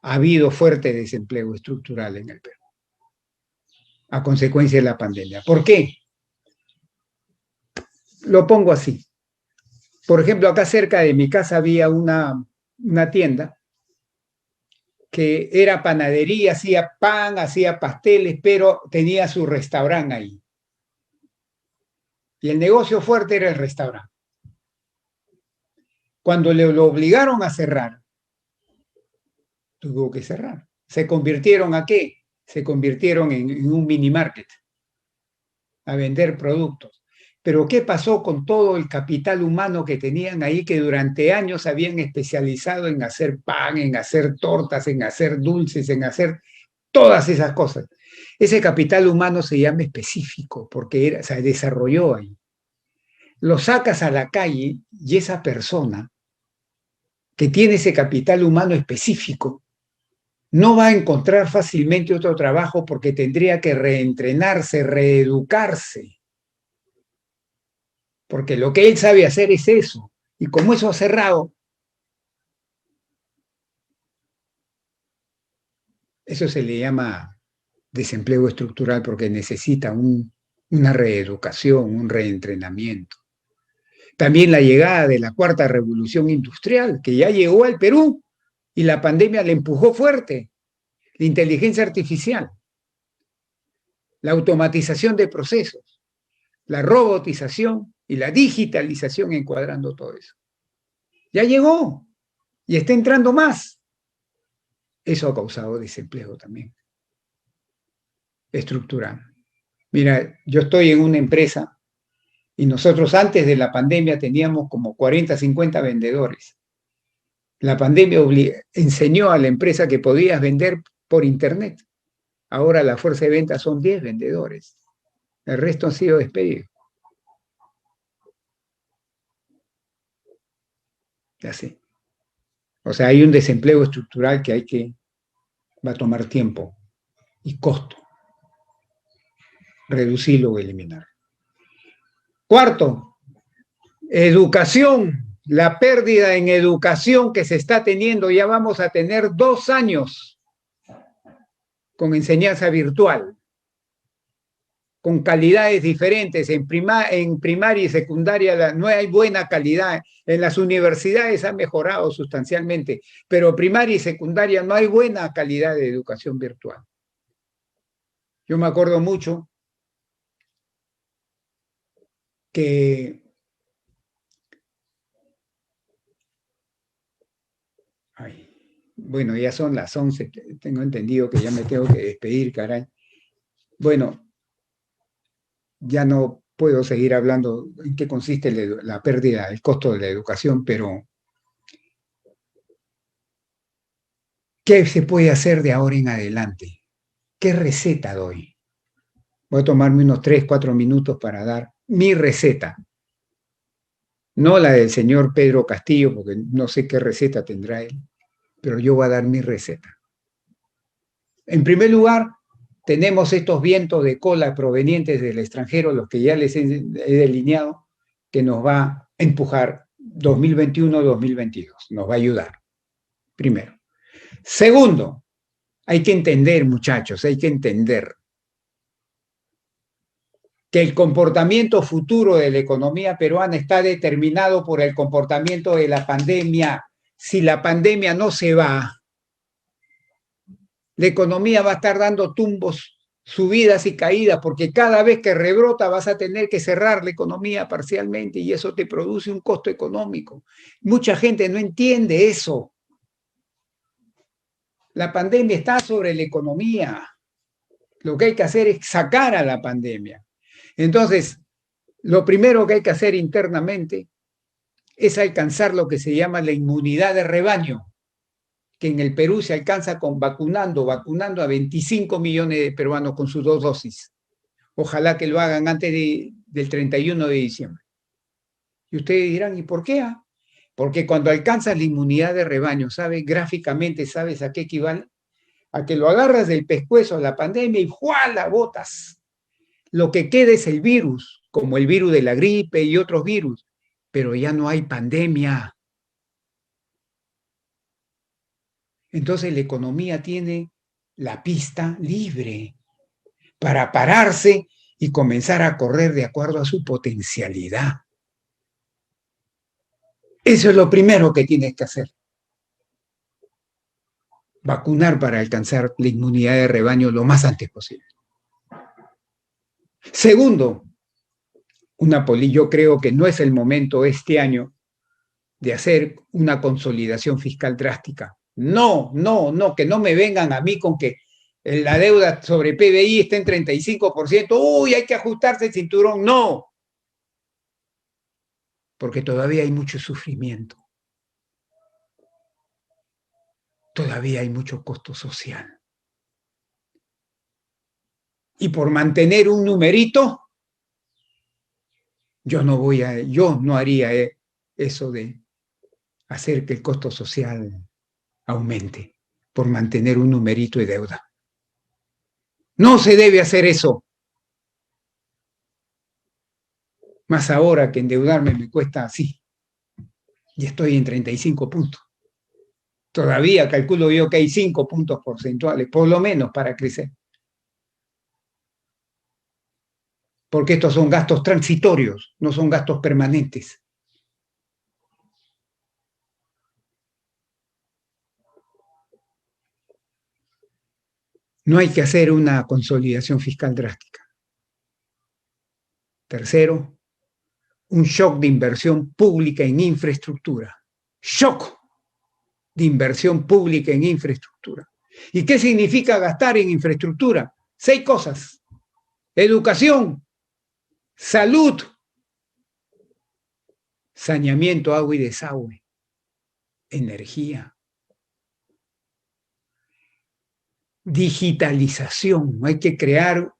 Ha habido fuerte desempleo estructural en el Perú a consecuencia de la pandemia. ¿Por qué? Lo pongo así. Por ejemplo, acá cerca de mi casa había una tienda que era panadería, hacía pan, hacía pasteles, pero tenía su restaurante ahí. Y el negocio fuerte era el restaurante. Cuando lo obligaron a cerrar, tuvo que cerrar. ¿Se convirtieron a qué? Se convirtieron en un mini market, a vender productos. Pero ¿qué pasó con todo el capital humano que tenían ahí, que durante años habían especializado en hacer pan, en hacer tortas, en hacer dulces, en hacer todas esas cosas? Ese capital humano se llama específico porque se desarrolló ahí. Lo sacas a la calle y esa persona que tiene ese capital humano específico no va a encontrar fácilmente otro trabajo porque tendría que reentrenarse, reeducarse, porque lo que él sabe hacer es eso. Y como eso ha cerrado, eso se le llama desempleo estructural porque necesita una reeducación, un reentrenamiento. También la llegada de la cuarta revolución industrial, que ya llegó al Perú y la pandemia le empujó fuerte. La inteligencia artificial, la automatización de procesos, la robotización y la digitalización encuadrando todo eso. Ya llegó y está entrando más. Eso ha causado desempleo también, estructural. Mira, yo estoy en una empresa y nosotros antes de la pandemia teníamos como 40, 50 vendedores. La pandemia enseñó a la empresa que podías vender por internet. Ahora la fuerza de ventas son 10 vendedores. El resto han sido despedidos. Ya sé. O sea, hay un desempleo estructural que va a tomar tiempo y costo reducirlo o eliminar. Cuarto, educación. La pérdida en educación que se está teniendo, ya vamos a tener 2 años con enseñanza virtual, con calidades diferentes. En primaria y secundaria no hay buena calidad. En las universidades ha mejorado sustancialmente, pero primaria y secundaria no hay buena calidad de educación virtual. Yo me acuerdo mucho que ay, bueno, ya son las 11, tengo entendido que ya me tengo que despedir, caray. Bueno, ya no puedo seguir hablando en qué consiste la pérdida, el costo de la educación, pero ¿qué se puede hacer de ahora en adelante? ¿Qué receta doy? Voy a tomarme unos 3, 4 minutos para dar mi receta. No la del señor Pedro Castillo, porque no sé qué receta tendrá él, pero yo voy a dar mi receta. En primer lugar, tenemos estos vientos de cola provenientes del extranjero, los que ya les he delineado, que nos va a empujar 2021-2022, nos va a ayudar, primero. Segundo, hay que entender, muchachos, hay que entender que el comportamiento futuro de la economía peruana está determinado por el comportamiento de la pandemia. Si la pandemia no se va, la economía va a estar dando tumbos, subidas y caídas, porque cada vez que rebrota vas a tener que cerrar la economía parcialmente y eso te produce un costo económico. Mucha gente no entiende eso. La pandemia está sobre la economía. Lo que hay que hacer es sacar a la pandemia. Entonces, lo primero que hay que hacer internamente es alcanzar lo que se llama la inmunidad de rebaño, que en el Perú se alcanza vacunando a 25 millones de peruanos con sus 2 dosis. Ojalá que lo hagan antes del 31 de diciembre. Y ustedes dirán, ¿y por qué? Porque cuando alcanzas la inmunidad de rebaño, ¿sabes? Gráficamente, ¿sabes a qué equivale? A que lo agarras del pescuezo a la pandemia y ¡juala! Botas. Lo que queda es el virus, como el virus de la gripe y otros virus, pero ya no hay pandemia. Entonces la economía tiene la pista libre para pararse y comenzar a correr de acuerdo a su potencialidad. Eso es lo primero que tienes que hacer. Vacunar para alcanzar la inmunidad de rebaño lo más antes posible. Segundo, yo creo que no es el momento este año de hacer una consolidación fiscal drástica. No, que no me vengan a mí con que la deuda sobre PBI está en 35%, uy, hay que ajustarse el cinturón. No, porque todavía hay mucho sufrimiento, todavía hay mucho costo social. Y por mantener un numerito, yo no haría eso de hacer que el costo social aumente por mantener un numerito de deuda. No se debe hacer eso. Más ahora que endeudarme me cuesta así. Y estoy en 35 puntos. Todavía calculo yo que hay 5 puntos porcentuales, por lo menos, para crecer. Porque estos son gastos transitorios, no son gastos permanentes. No hay que hacer una consolidación fiscal drástica. Tercero, un shock de inversión pública en infraestructura. Shock de inversión pública en infraestructura. ¿Y qué significa gastar en infraestructura? 6 cosas. Educación, salud, saneamiento, agua y desagüe, energía, digitalización. Hay que crear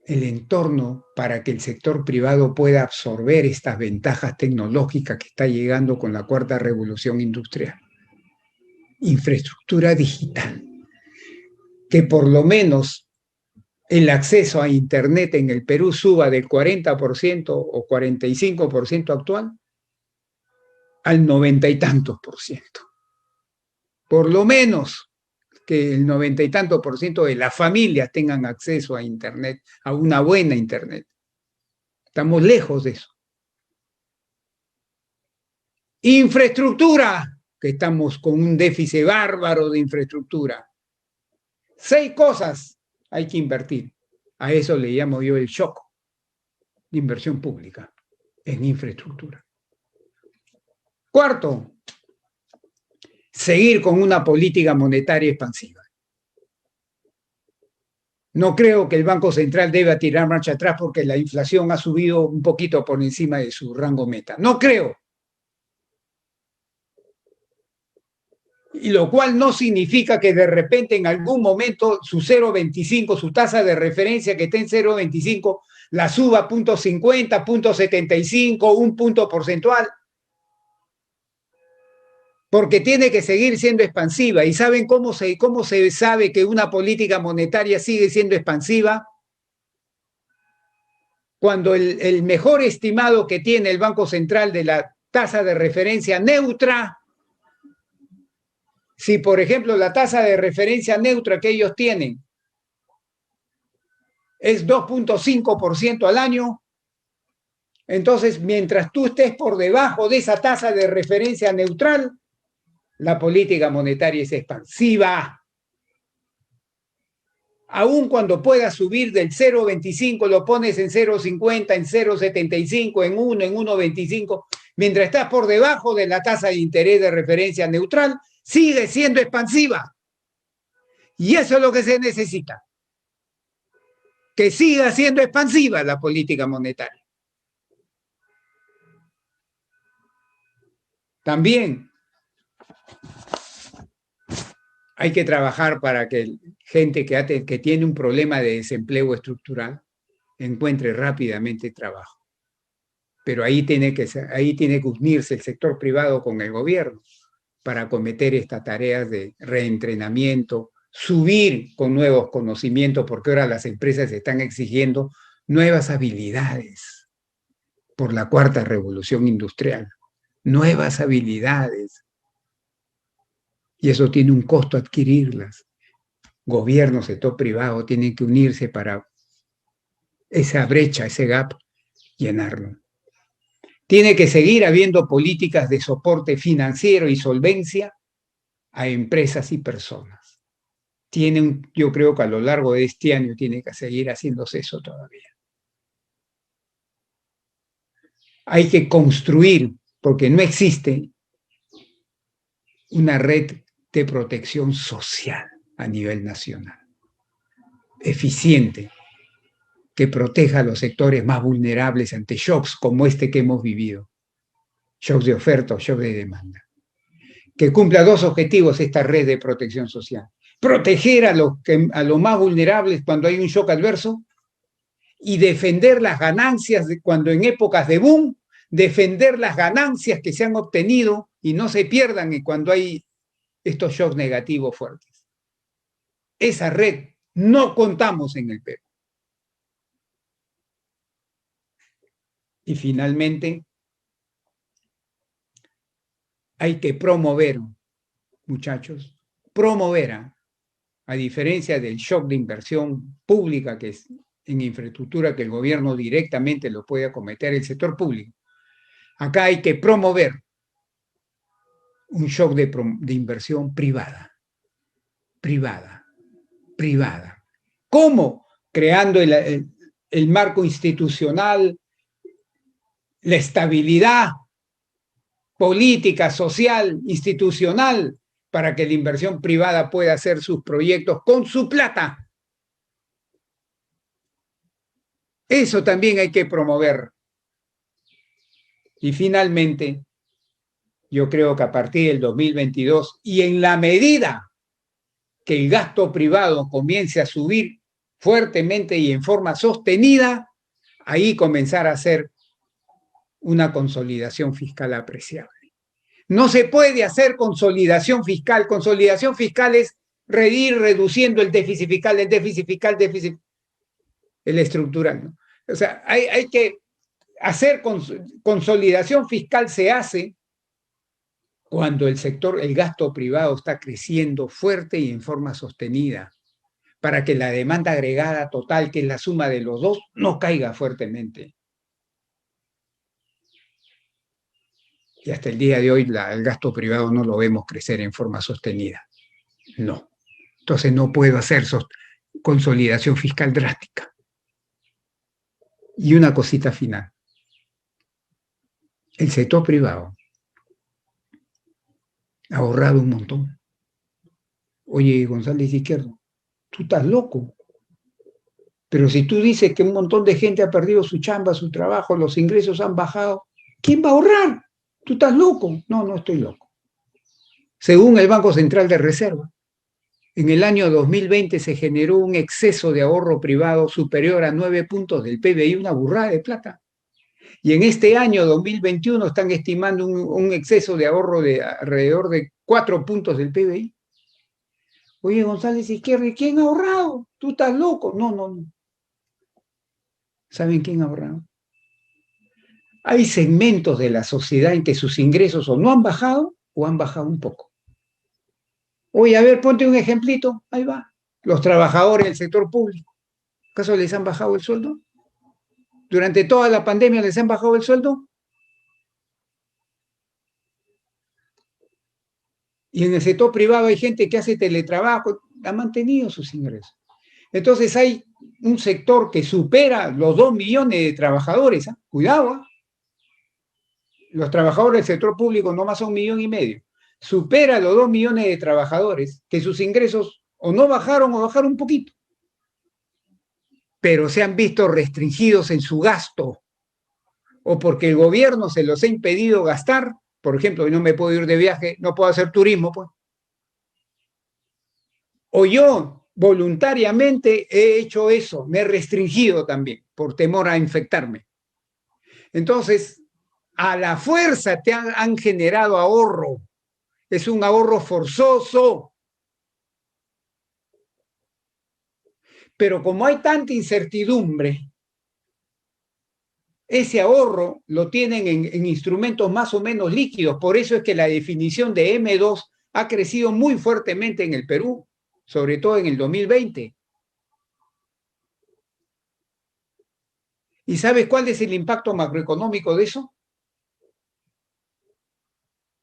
el entorno para que el sector privado pueda absorber estas ventajas tecnológicas que está llegando con la cuarta revolución industrial. Infraestructura digital, que por lo menos el acceso a Internet en el Perú suba del 40% o 45% actual al 90 y tantos por ciento. Por lo menos que el 90 y tantos por ciento de las familias tengan acceso a Internet, a una buena Internet. Estamos lejos de eso. Infraestructura, que estamos con un déficit bárbaro de infraestructura. 6 cosas hay que invertir. A eso le llamo yo el shock de inversión pública en infraestructura. Cuarto, seguir con una política monetaria expansiva. No creo que el Banco Central deba tirar marcha atrás porque la inflación ha subido un poquito por encima de su rango meta. No creo. Y lo cual no significa que de repente en algún momento su 0,25, su tasa de referencia que está en 0,25, la suba a 0,50, 0,75, un punto porcentual. Porque tiene que seguir siendo expansiva. ¿Y saben cómo se sabe que una política monetaria sigue siendo expansiva? Cuando el mejor estimado que tiene el Banco Central de la tasa de referencia neutra, si por ejemplo la tasa de referencia neutra que ellos tienen es 2,5% al año, entonces mientras tú estés por debajo de esa tasa de referencia neutral, la política monetaria es expansiva. Aún cuando puedas subir del 0,25, lo pones en 0,50, en 0,75, en 1, en 1,25, mientras estás por debajo de la tasa de interés de referencia neutral, sigue siendo expansiva. Y eso es lo que se necesita. Que siga siendo expansiva la política monetaria. También hay que trabajar para que gente que tiene un problema de desempleo estructural encuentre rápidamente trabajo. Pero ahí tiene que unirse el sector privado con el gobierno para acometer estas tareas de reentrenamiento, subir con nuevos conocimientos, porque ahora las empresas están exigiendo nuevas habilidades por la cuarta revolución industrial, nuevas habilidades. y eso tiene un costo adquirirlas. Gobiernos, sector privado tienen que unirse para esa brecha, ese gap, llenarlo. Tiene que seguir habiendo políticas de soporte financiero y solvencia a empresas y personas. Yo creo que a lo largo de este año tiene que seguir haciéndose eso todavía. Hay que construir, porque no existe una red de protección social a nivel nacional, eficiente, que proteja a los sectores más vulnerables ante shocks como este que hemos vivido, shocks de oferta o shocks de demanda. Que cumpla dos objetivos esta red de protección social. Proteger a los más vulnerables cuando hay un shock adverso y defender las ganancias cuando en épocas de boom, defender las ganancias que se han obtenido y no se pierdan cuando hay estos shocks negativos fuertes. Esa red no contamos en el Perú. Y finalmente, hay que promover, muchachos, promover, a diferencia del shock de inversión pública que es en infraestructura que el gobierno directamente lo puede acometer el sector público. Acá hay que promover un shock de inversión privada. ¿Cómo? Creando el marco institucional, la estabilidad política, social, institucional, para que la inversión privada pueda hacer sus proyectos con su plata. Eso también hay que promover. Y finalmente, yo creo que a partir del 2022, y en la medida que el gasto privado comience a subir fuertemente y en forma sostenida, ahí comenzar a hacer una consolidación fiscal apreciable. No se puede hacer consolidación fiscal. Consolidación fiscal es ir reduciendo el déficit fiscal, el estructural, ¿no? O sea, hay que hacer consolidación fiscal, se hace cuando el gasto privado está creciendo fuerte y en forma sostenida, para que la demanda agregada total, que es la suma de los dos, no caiga fuertemente. Y hasta el día de hoy el gasto privado no lo vemos crecer en forma sostenida. No. Entonces no puedo hacer consolidación fiscal drástica. Y una cosita final. El sector privado ha ahorrado un montón. Oye, González Izquierdo, tú estás loco. Pero si tú dices que un montón de gente ha perdido su chamba, su trabajo, los ingresos han bajado, ¿quién va a ahorrar? Tú estás loco. No, no estoy loco. Según el Banco Central de Reserva, en el año 2020 se generó un exceso de ahorro privado superior a 9 puntos del PBI, una burrada de plata. Y en este año 2021 están estimando un exceso de ahorro de alrededor de 4 puntos del PBI. Oye, González Izquierdo, ¿quién ha ahorrado? ¿Tú estás loco? No, no, no. ¿Saben quién ha ahorrado? Hay segmentos de la sociedad en que sus ingresos o no han bajado o han bajado un poco. Oye, a ver, ponte un ejemplito. Ahí va. Los trabajadores del sector público. ¿Acaso les han bajado el sueldo? ¿Durante toda la pandemia les han bajado el sueldo? Y en el sector privado hay gente que hace teletrabajo, ha mantenido sus ingresos. Entonces hay un sector que supera los 2 millones de trabajadores. ¿Eh? Cuidado. ¿Eh? Los trabajadores del sector público nomás son 1,5 millones. Supera los 2 millones de trabajadores que sus ingresos o no bajaron o bajaron un poquito. Pero se han visto restringidos en su gasto. O porque el gobierno se los ha impedido gastar. Por ejemplo, no me puedo ir de viaje, no puedo hacer turismo, pues. O yo voluntariamente he hecho eso, me he restringido también por temor a infectarme. Entonces, a la fuerza te han generado ahorro. Es un ahorro forzoso. Pero como hay tanta incertidumbre, ese ahorro lo tienen en instrumentos más o menos líquidos. Por eso es que la definición de M2 ha crecido muy fuertemente en el Perú, sobre todo en el 2020. ¿Y sabes cuál es el impacto macroeconómico de eso?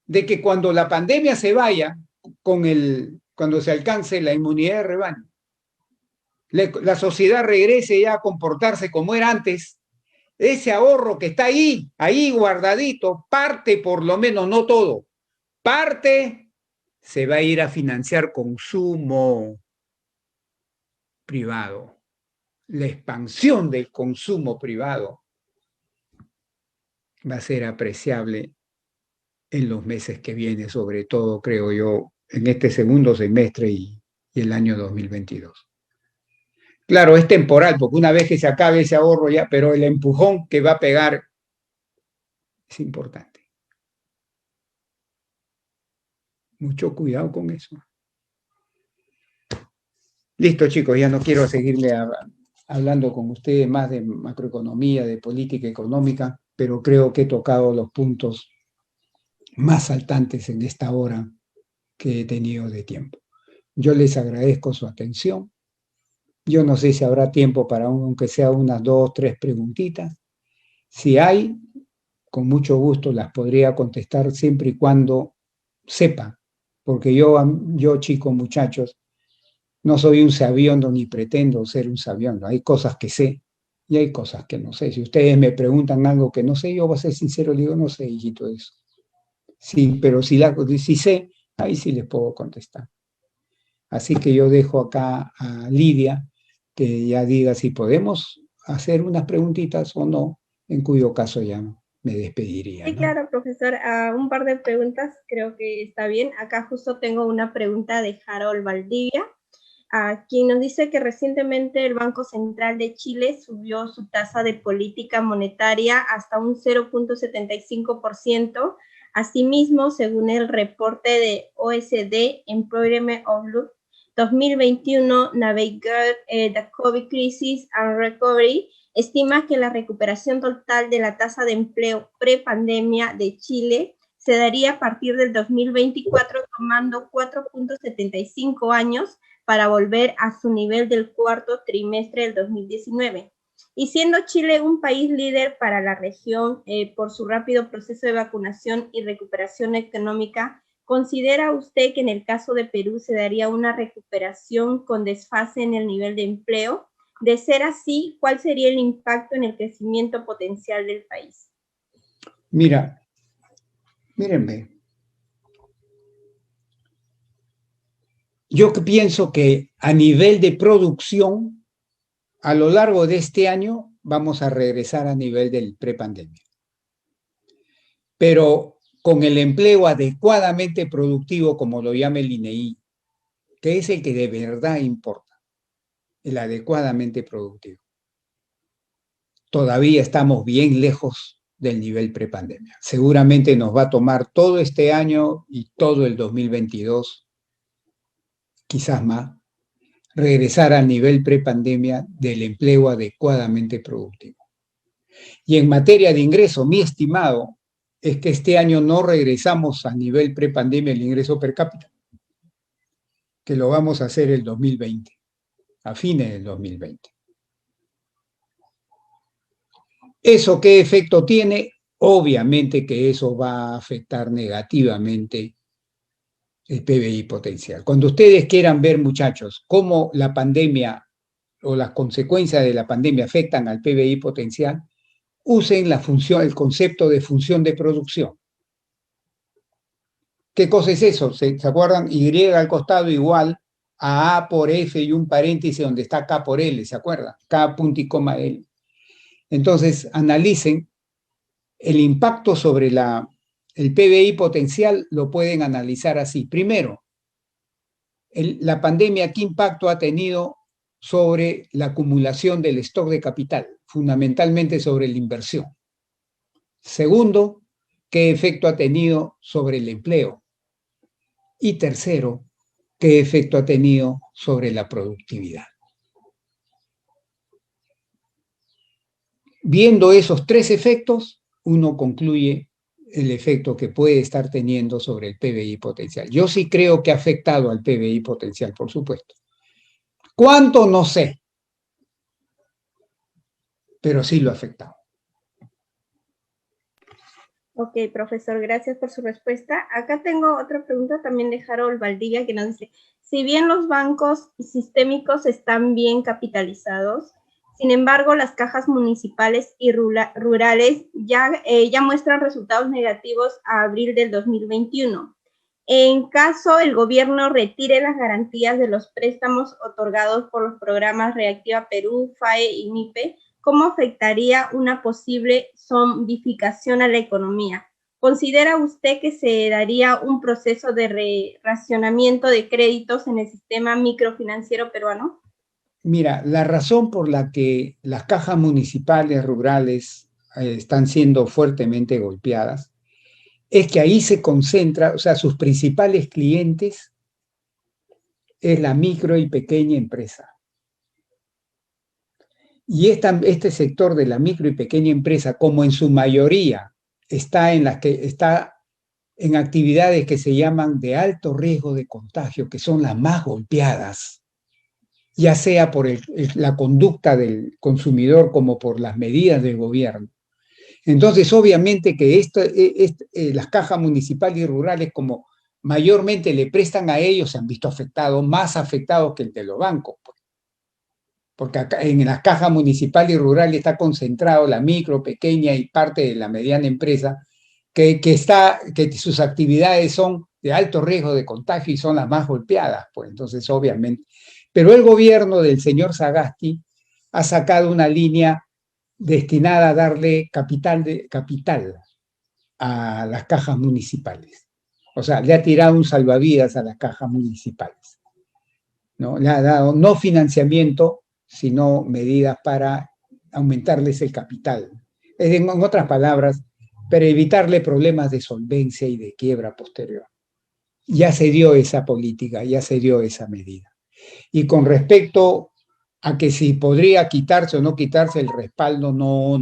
De que cuando la pandemia se vaya, cuando se alcance la inmunidad de rebaño, la sociedad regrese ya a comportarse como era antes, ese ahorro que está ahí guardadito, parte por lo menos, no todo, parte se va a ir a financiar consumo privado. La expansión del consumo privado va a ser apreciable en los meses que vienen, sobre todo, creo yo, en este segundo semestre y el año 2022. Claro, es temporal, porque una vez que se acabe ese ahorro ya, pero el empujón que va a pegar es importante. Mucho cuidado con eso. Listo, chicos, ya no quiero seguirle hablando con ustedes más de macroeconomía, de política económica, pero creo que he tocado los puntos más saltantes en esta hora que he tenido de tiempo. Yo les agradezco su atención. Yo no sé si habrá tiempo para aunque sea unas 2, 3 preguntitas. Si hay, con mucho gusto las podría contestar siempre y cuando sepa, porque yo chicos, muchachos, no soy un sabiondo ni pretendo ser un sabiondo. Hay cosas que sé y hay cosas que no sé. Si ustedes me preguntan algo que no sé, yo voy a ser sincero, le digo, no sé, hijito, eso. Sí, pero si sé, ahí sí les puedo contestar. Así que yo dejo acá a Lidia que ya diga si podemos hacer unas preguntitas o no, en cuyo caso ya me despediría, Sí, ¿no? claro, profesor. Un par de preguntas, creo que está bien. Acá justo tengo una pregunta de Harold Valdivia, quien nos dice que recientemente el Banco Central de Chile subió su tasa de política monetaria hasta un 0.75%. Asimismo, según el reporte de OECD Employment Outlook 2021, Navigate the COVID Crisis and Recovery, estima que la recuperación total de la tasa de empleo prepandemia de Chile se daría a partir del 2024, tomando 4.75 años para volver a su nivel del cuarto trimestre del 2019. Y siendo Chile un país líder para la región por su rápido proceso de vacunación y recuperación económica, ¿considera usted que en el caso de Perú se daría una recuperación con desfase en el nivel de empleo? De ser así, ¿cuál sería el impacto en el crecimiento potencial del país? Mira, mírenme, yo pienso que a nivel de producción, a lo largo de este año, vamos a regresar a nivel del prepandemia. Pero con el empleo adecuadamente productivo, como lo llama el INEI, que es el que de verdad importa, el adecuadamente productivo. Todavía estamos bien lejos del nivel prepandemia. Seguramente nos va a tomar todo este año y todo el 2022, quizás más, regresar al nivel prepandemia del empleo adecuadamente productivo. Y en materia de ingreso, mi estimado es que este año no regresamos a nivel prepandemia el ingreso per cápita, que lo vamos a hacer el 2020, a fines del 2020. ¿Eso qué efecto tiene? Obviamente que eso va a afectar negativamente el PBI potencial. Cuando ustedes quieran ver, muchachos, cómo la pandemia o las consecuencias de la pandemia afectan al PBI potencial, usen la función, el concepto de función de producción. ¿Qué cosa es eso? ¿Se acuerdan? Y al costado igual a A por F y un paréntesis donde está K por L, ¿se acuerdan? K punto y coma L. Entonces, analicen el impacto sobre el PBI potencial, lo pueden analizar así. Primero, la pandemia, ¿qué impacto ha tenido sobre la acumulación del stock de capital? Fundamentalmente sobre la inversión. Segundo, ¿qué efecto ha tenido sobre el empleo? Y tercero, ¿qué efecto ha tenido sobre la productividad? Viendo esos tres efectos, uno concluye el efecto que puede estar teniendo sobre el PBI potencial. Yo sí creo que ha afectado al PBI potencial, por supuesto. ¿Cuánto? No sé, pero sí lo ha afectado. Ok, profesor, gracias por su respuesta. Acá tengo otra pregunta también de Harold Valdivia que nos dice, si bien los bancos sistémicos están bien capitalizados, sin embargo, las cajas municipales y rurales ya muestran resultados negativos a abril del 2021. En caso el gobierno retire las garantías de los préstamos otorgados por los programas Reactiva Perú, FAE y MIPE, ¿cómo afectaría una posible zombificación a la economía? ¿Considera usted que se daría un proceso de racionamiento de créditos en el sistema microfinanciero peruano? Mira, la razón por la que las cajas municipales rurales están siendo fuertemente golpeadas es que ahí se concentra, o sea, sus principales clientes es la micro y pequeña empresa. Y este sector de la micro y pequeña empresa, como en su mayoría está en actividades que se llaman de alto riesgo de contagio, que son las más golpeadas, ya sea por la conducta del consumidor como por las medidas del gobierno. Entonces, obviamente que las cajas municipales y rurales, como mayormente le prestan a ellos, se han visto afectados, más afectados que el de los bancos. Porque acá en las cajas municipales y rurales está concentrado la micro, pequeña y parte de la mediana empresa, que sus actividades son de alto riesgo de contagio y son las más golpeadas, pues entonces obviamente. Pero el gobierno del señor Sagasti ha sacado una línea destinada a darle capital a las cajas municipales. O sea, le ha tirado un salvavidas a las cajas municipales, ¿no? Le ha dado no financiamiento, sino medidas para aumentarles el capital. En otras palabras, para evitarle problemas de solvencia y de quiebra posterior. Ya se dio esa política, ya se dio esa medida. Y con respecto a que si podría quitarse o no quitarse el respaldo, no.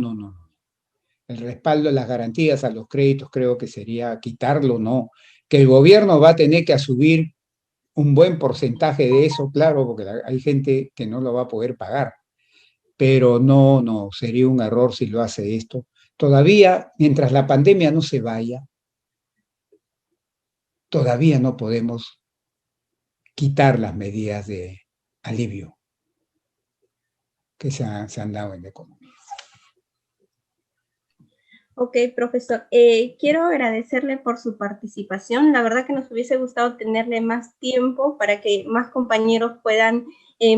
El respaldo de las garantías a los créditos creo que sería quitarlo, no. Que el gobierno va a tener que asumir un buen porcentaje de eso, claro, porque hay gente que no lo va a poder pagar. Pero no, sería un error si lo hace esto. Todavía, mientras la pandemia no se vaya, todavía no podemos quitar las medidas de alivio que se han dado en la economía. Ok, profesor. Quiero agradecerle por su participación. La verdad que nos hubiese gustado tenerle más tiempo para que más compañeros puedan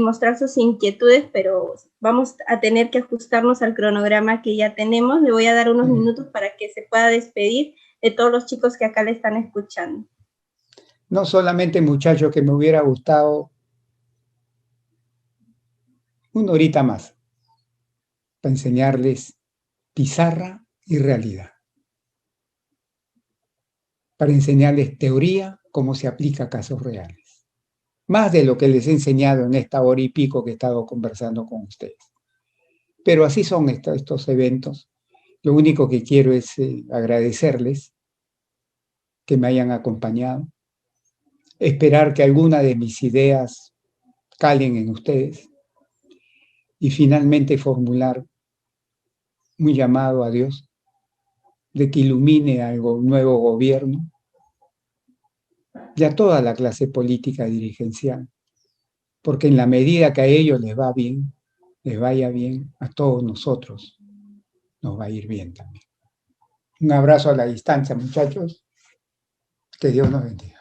mostrar sus inquietudes, pero vamos a tener que ajustarnos al cronograma que ya tenemos. Le voy a dar unos minutos para que se pueda despedir de todos los chicos que acá le están escuchando. No solamente, muchachos, que me hubiera gustado una horita más para enseñarles pizarra y realidad, para enseñarles teoría, cómo se aplica a casos reales, más de lo que les he enseñado en esta hora y pico que he estado conversando con ustedes. Pero así son estos eventos. Lo único que quiero es agradecerles que me hayan acompañado, esperar que alguna de mis ideas calen en ustedes y finalmente formular un llamado a Dios de que ilumine al nuevo gobierno y a toda la clase política dirigencial, porque en la medida que a ellos les va bien, les vaya bien, a todos nosotros nos va a ir bien también. Un abrazo a la distancia, muchachos. Que Dios nos bendiga.